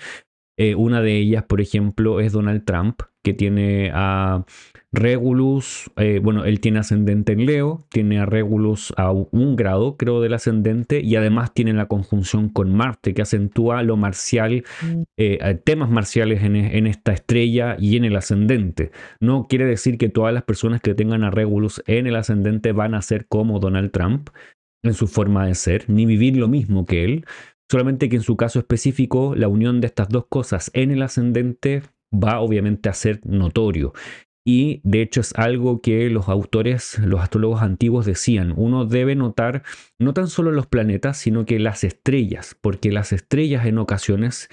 Una de ellas, por ejemplo, es Donald Trump, que tiene a Regulus, bueno, él tiene ascendente en Leo, tiene a Regulus a un grado, creo, del ascendente, y además tiene la conjunción con Marte, que acentúa lo marcial, temas marciales en esta estrella y en el ascendente. No quiere decir que todas las personas que tengan a Regulus en el ascendente van a ser como Donald Trump en su forma de ser, ni vivir lo mismo que él, solamente que en su caso específico la unión de estas dos cosas en el ascendente va obviamente a ser notorio. Y de hecho es algo que los autores, los astrólogos antiguos decían, uno debe notar no tan solo los planetas, sino que las estrellas, porque las estrellas en ocasiones,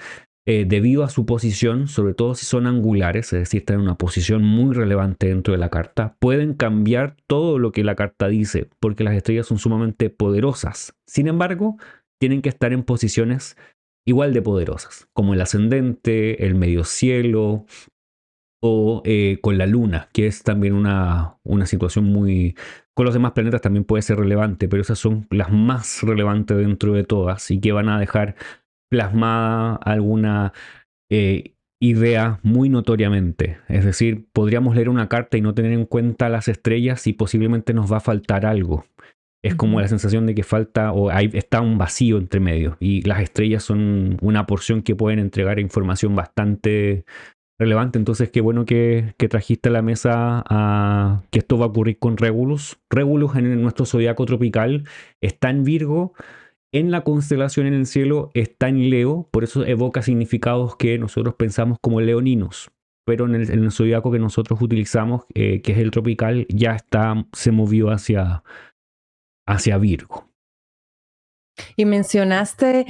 debido a su posición, sobre todo si son angulares, es decir, están en una posición muy relevante dentro de la carta, pueden cambiar todo lo que la carta dice, porque las estrellas son sumamente poderosas. Sin embargo, tienen que estar en posiciones igual de poderosas, como el ascendente, el medio cielo, o con la luna, que es también una situación muy... Con los demás planetas también puede ser relevante, pero esas son las más relevantes dentro de todas y que van a dejar plasmada alguna idea muy notoriamente. Es decir, podríamos leer una carta y no tener en cuenta las estrellas y posiblemente nos va a faltar algo. Es como ujú. la sensación de que falta o está un vacío entre medio y las estrellas son una porción que pueden entregar información bastante relevante. Entonces, qué bueno que trajiste a la mesa que esto va a ocurrir con Regulus. Regulus en nuestro zodiaco tropical está en Virgo, en la constelación en el cielo está en Leo, por eso evoca significados que nosotros pensamos como leoninos. Pero en el zodiaco que nosotros utilizamos, que es el tropical, ya está, se movió hacia Virgo. Y mencionaste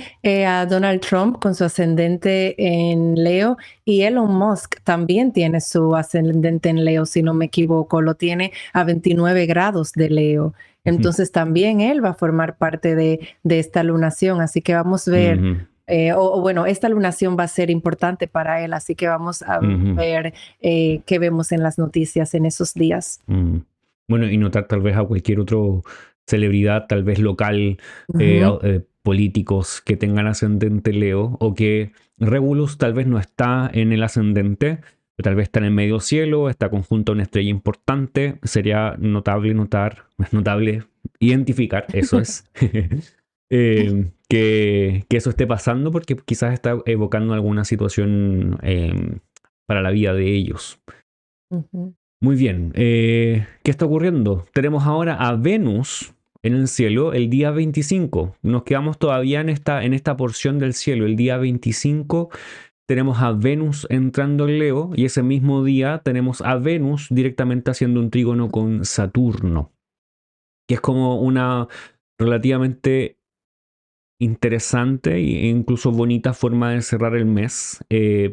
a Donald Trump con su ascendente en Leo y Elon Musk también tiene su ascendente en Leo, si no me equivoco, lo tiene a 29 grados de Leo. Entonces también él va a formar parte de esta lunación, así que vamos a ver, Ujú, bueno, esta lunación va a ser importante para él, así que vamos a ujú, ver qué vemos en las noticias en esos días. ujú. Bueno, y notar tal vez a cualquier otro celebridad, tal vez local, Ujú, políticos que tengan ascendente Leo o que Regulus tal vez no está en el ascendente, pero tal vez está en el medio cielo, está conjunto a una estrella importante. Sería notable notar, es notable identificar, eso es, que eso esté pasando porque quizás está evocando alguna situación para la vida de ellos. ujú, Muy bien, ¿qué está ocurriendo? Tenemos ahora a Venus en el cielo el día 25. Nos quedamos todavía en esta porción del cielo. El día 25 tenemos a Venus entrando en Leo y ese mismo día tenemos a Venus directamente haciendo un trígono con Saturno, que es como una relativamente interesante e incluso bonita forma de cerrar el mes,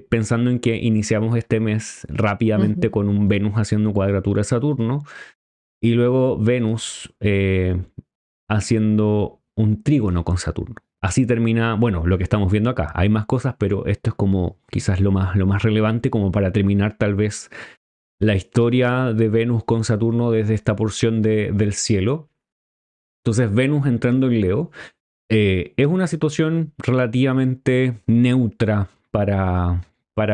pensando en que iniciamos este mes rápidamente ujú. con un Venus haciendo cuadratura a Saturno y luego Venus haciendo un trígono con Saturno. Así termina, bueno, lo que estamos viendo acá. Hay más cosas, pero esto es como quizás lo más relevante como para terminar tal vez la historia de Venus con Saturno desde esta porción del cielo. Entonces Venus entrando en Leo. Es una situación relativamente neutra para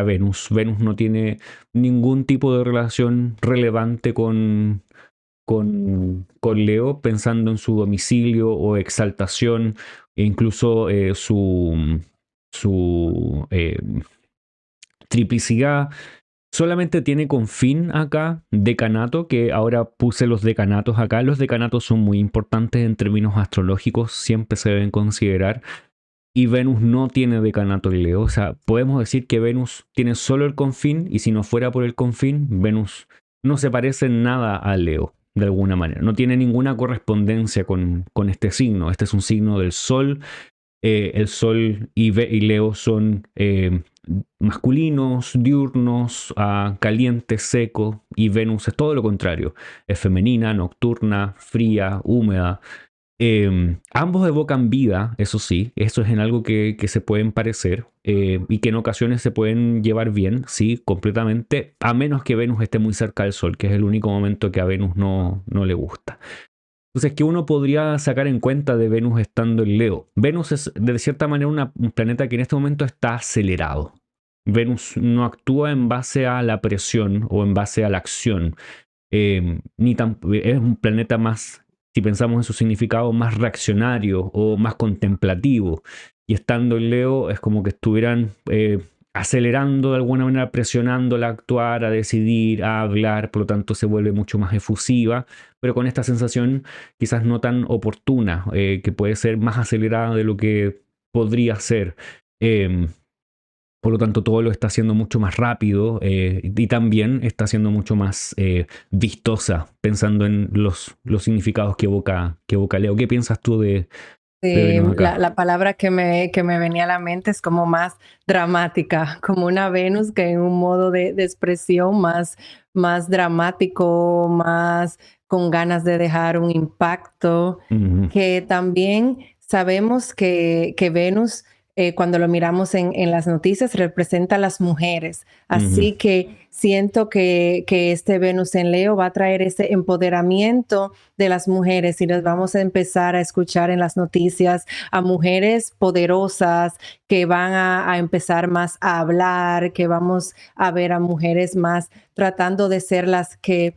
Venus. Venus no tiene ningún tipo de relación relevante con Leo, pensando en su domicilio o exaltación, e incluso su triplicidad. Solamente tiene confín acá decanato, que ahora puse los decanatos acá. Los decanatos son muy importantes en términos astrológicos, siempre se deben considerar. Y Venus no tiene decanato en Leo. O sea, podemos decir que Venus tiene solo el confín, y si no fuera por el confín, Venus no se parece en nada a Leo, de alguna manera. No tiene ninguna correspondencia con este signo. Este es un signo del Sol. El Sol y Leo son masculinos, diurnos, caliente, seco, y Venus es todo lo contrario. Es femenina, nocturna, fría, húmeda. Ambos evocan vida, eso sí, eso es en algo que se pueden parecer, y que en ocasiones se pueden llevar bien, sí, completamente, a menos que Venus esté muy cerca del Sol, que es el único momento que a Venus no le gusta. Entonces, ¿qué uno podría sacar en cuenta de Venus estando en Leo? Venus es de cierta manera un planeta que en este momento está acelerado. Venus no actúa en base a la presión o en base a la acción. Es un planeta más, si pensamos en su significado, más reaccionario o más contemplativo. Y estando en Leo es como que estuvieran acelerando de alguna manera, presionándola a actuar, a decidir, a hablar, por lo tanto se vuelve mucho más efusiva, pero con esta sensación quizás no tan oportuna, que puede ser más acelerada de lo que podría ser. Eh, por lo tanto, todo lo está haciendo mucho más rápido, y también está siendo mucho más vistosa, pensando en los significados que evoca Leo. ¿Qué piensas tú de Venus acá? La palabra que me venía a la mente es como más dramática, como una Venus que en un modo de expresión más, más dramático, más con ganas de dejar un impacto, Ujú, que también sabemos que Venus, cuando lo miramos en las noticias, representa a las mujeres. ujú, Así que siento que este Venus en Leo va a traer ese empoderamiento de las mujeres y nos vamos a empezar a escuchar en las noticias a mujeres poderosas que van a empezar más a hablar, que vamos a ver a mujeres más tratando de ser las que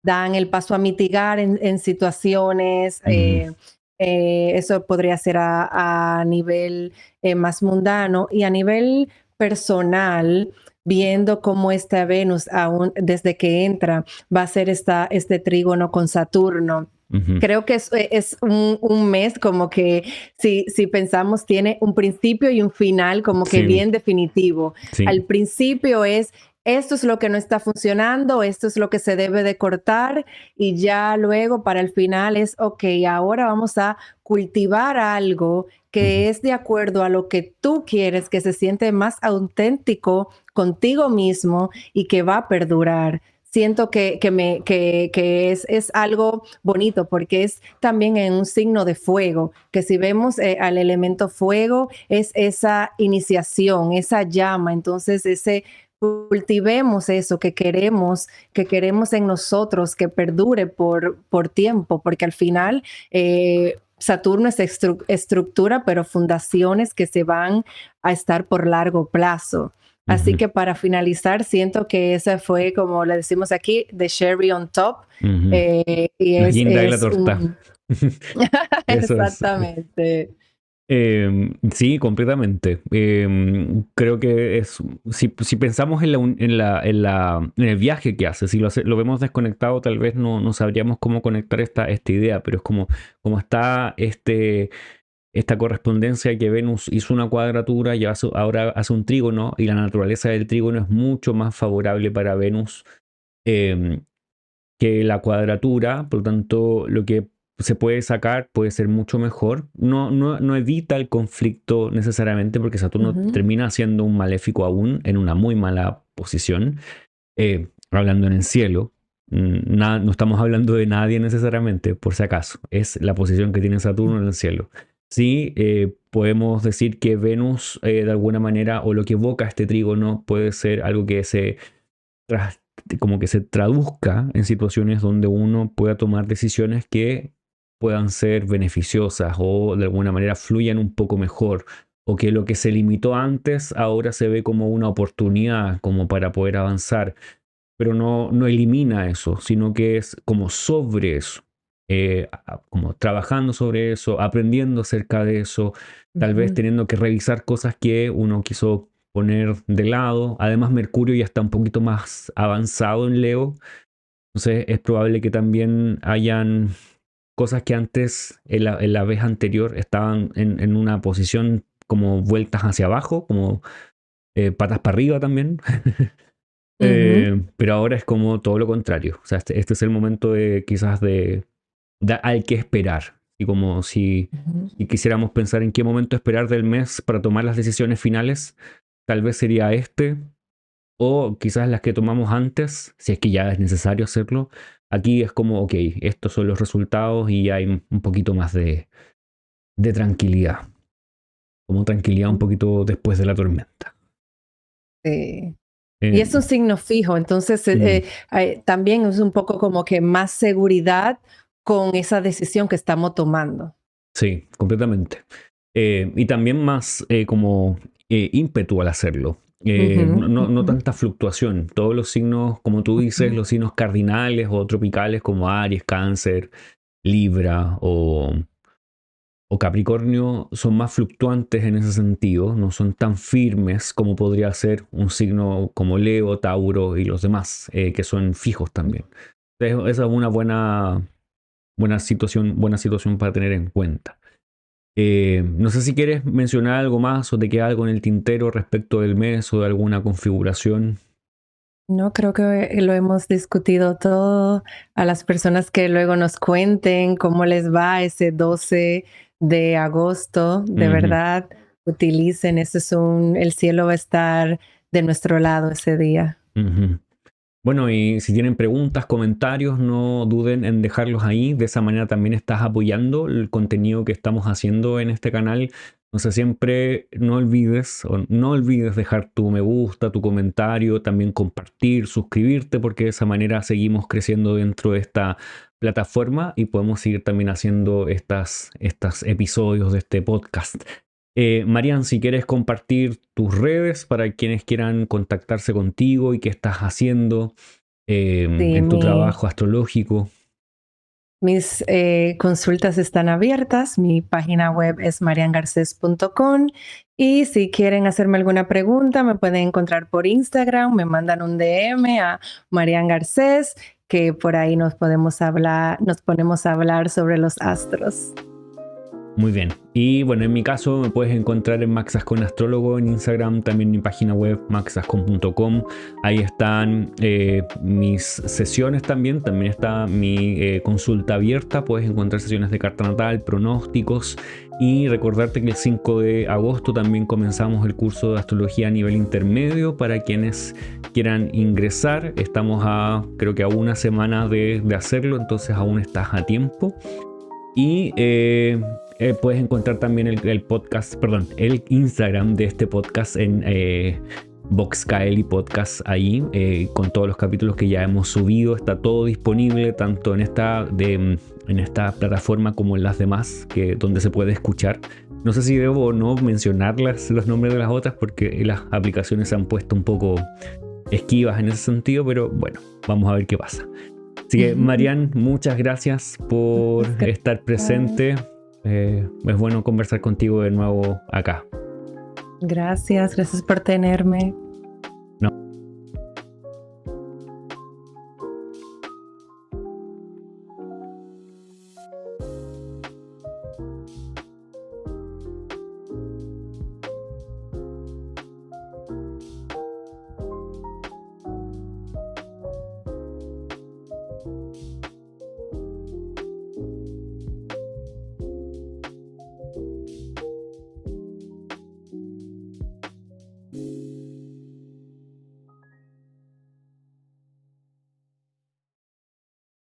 dan el paso a mitigar en situaciones. ujú, Eso podría ser a nivel más mundano y a nivel personal, viendo cómo esta Venus, aún desde que entra, va a ser este trígono con Saturno. ujú. Creo que es un mes como que si pensamos tiene un principio y un final como que Sí, bien definitivo. sí. Al principio es esto es lo que no está funcionando, esto es lo que se debe de cortar y ya luego para el final es, ok, ahora vamos a cultivar algo Ujú, que es de acuerdo a lo que tú quieres, que se siente más auténtico contigo mismo y que va a perdurar. Siento que es algo bonito porque es también en un signo de fuego, que si vemos al elemento fuego es esa iniciación, esa llama, entonces ese cultivemos eso que queremos en nosotros, que perdure por tiempo, porque al final Saturno es estructura, pero fundaciones que se van a estar por largo plazo. Así ujú, que para finalizar, siento que esa fue, como le decimos aquí, the cherry on top. ujú. Y La guinda de la es torta. un... Eso es. Exactamente. Sí, completamente. Creo que es, si pensamos en el viaje que hace, si lo vemos desconectado, tal vez no sabríamos cómo conectar esta idea, pero es como está esta correspondencia que Venus hizo una cuadratura y ahora hace un trígono, y la naturaleza del trígono es mucho más favorable para Venus em, que la cuadratura, por lo tanto, lo que se puede sacar puede ser mucho mejor. No evita el conflicto necesariamente, porque Saturno Ujú, termina siendo un maléfico aún en una muy mala posición, hablando en el cielo. No estamos hablando de nadie necesariamente, por si acaso. Es la posición que tiene Saturno en el cielo. Sí, podemos decir que Venus, de alguna manera, o lo que evoca este trígono, puede ser algo que tras- como que se traduzca en situaciones donde uno pueda tomar decisiones que puedan ser beneficiosas o de alguna manera fluyan un poco mejor, o que lo que se limitó antes ahora se ve como una oportunidad como para poder avanzar, pero no elimina eso, sino que es como sobre eso, como trabajando sobre eso, aprendiendo acerca de eso, tal vez Ujú. teniendo que revisar cosas que uno quiso poner de lado. Además, Mercurio ya está un poquito más avanzado en Leo, entonces es probable que también hayan cosas que antes, en la vez anterior, estaban en una posición como vueltas hacia abajo, como patas para arriba también. Ujú. Pero ahora es como todo lo contrario. O sea, este es el momento de quizás hay que esperar. Y como Ujú. si quisiéramos pensar en qué momento esperar del mes para tomar las decisiones finales, tal vez sería este, o quizás las que tomamos antes, si es que ya es necesario hacerlo. Aquí es como, ok, estos son los resultados y hay un poquito más de tranquilidad. Como tranquilidad un poquito después de la tormenta. Sí. Y Eh, es un signo fijo, entonces mm, también es un poco como que más seguridad con esa decisión que estamos tomando. sí, completamente. Y también más como ímpetu al hacerlo. Ujú, No ujú, tanta fluctuación. Todos los signos, como tú dices, ujú. los signos cardinales o tropicales como Aries, Cáncer, Libra o Capricornio son más fluctuantes en ese sentido, no son tan firmes como podría ser un signo como Leo, Tauro y los demás, que son fijos también. Entonces, esa es una buena situación para tener en cuenta. No sé si quieres mencionar algo más o te queda algo en el tintero respecto del mes o de alguna configuración. No, creo que lo hemos discutido todo. A las personas que luego nos cuenten cómo les va ese 12 de agosto, de Ujú, verdad, utilicen, el cielo va a estar de nuestro lado ese día. ujú. Bueno, y si tienen preguntas, comentarios, no duden en dejarlos ahí. De esa manera también estás apoyando el contenido que estamos haciendo en este canal. Entonces siempre no olvides dejar tu me gusta, tu comentario, también compartir, suscribirte, porque de esa manera seguimos creciendo dentro de esta plataforma y podemos seguir también haciendo estas episodios de este podcast. Marian, si quieres compartir tus redes para quienes quieran contactarse contigo y qué estás haciendo Sí, en tu trabajo astrológico. mis consultas están abiertas. Mi página web es mariangarces.com y si quieren hacerme alguna pregunta, me pueden encontrar por Instagram, me mandan un DM a Marian Garcés, que por ahí nos ponemos a hablar sobre los astros. Muy bien. Y bueno, en mi caso me puedes encontrar en Maxas con Astrólogo en Instagram, también mi página web maxascon.com. Ahí están mis sesiones también. También está mi consulta abierta. Puedes encontrar sesiones de carta natal, pronósticos. Y recordarte que el 5 de agosto también comenzamos el curso de astrología a nivel intermedio para quienes quieran ingresar. Estamos creo que a una semana de hacerlo, entonces aún estás a tiempo. Y puedes encontrar también el podcast, perdón, el Instagram de este podcast en VoxKaeli Podcast ahí, con todos los capítulos que ya hemos subido. Está todo disponible tanto en esta plataforma como en las demás, donde se puede escuchar. No sé si debo o no mencionar los nombres de las otras porque las aplicaciones se han puesto un poco esquivas en ese sentido, pero bueno, vamos a ver qué pasa. Así que, Marian, muchas gracias por Muchas estar gracias. presente. Es bueno conversar contigo de nuevo acá. Gracias por tenerme.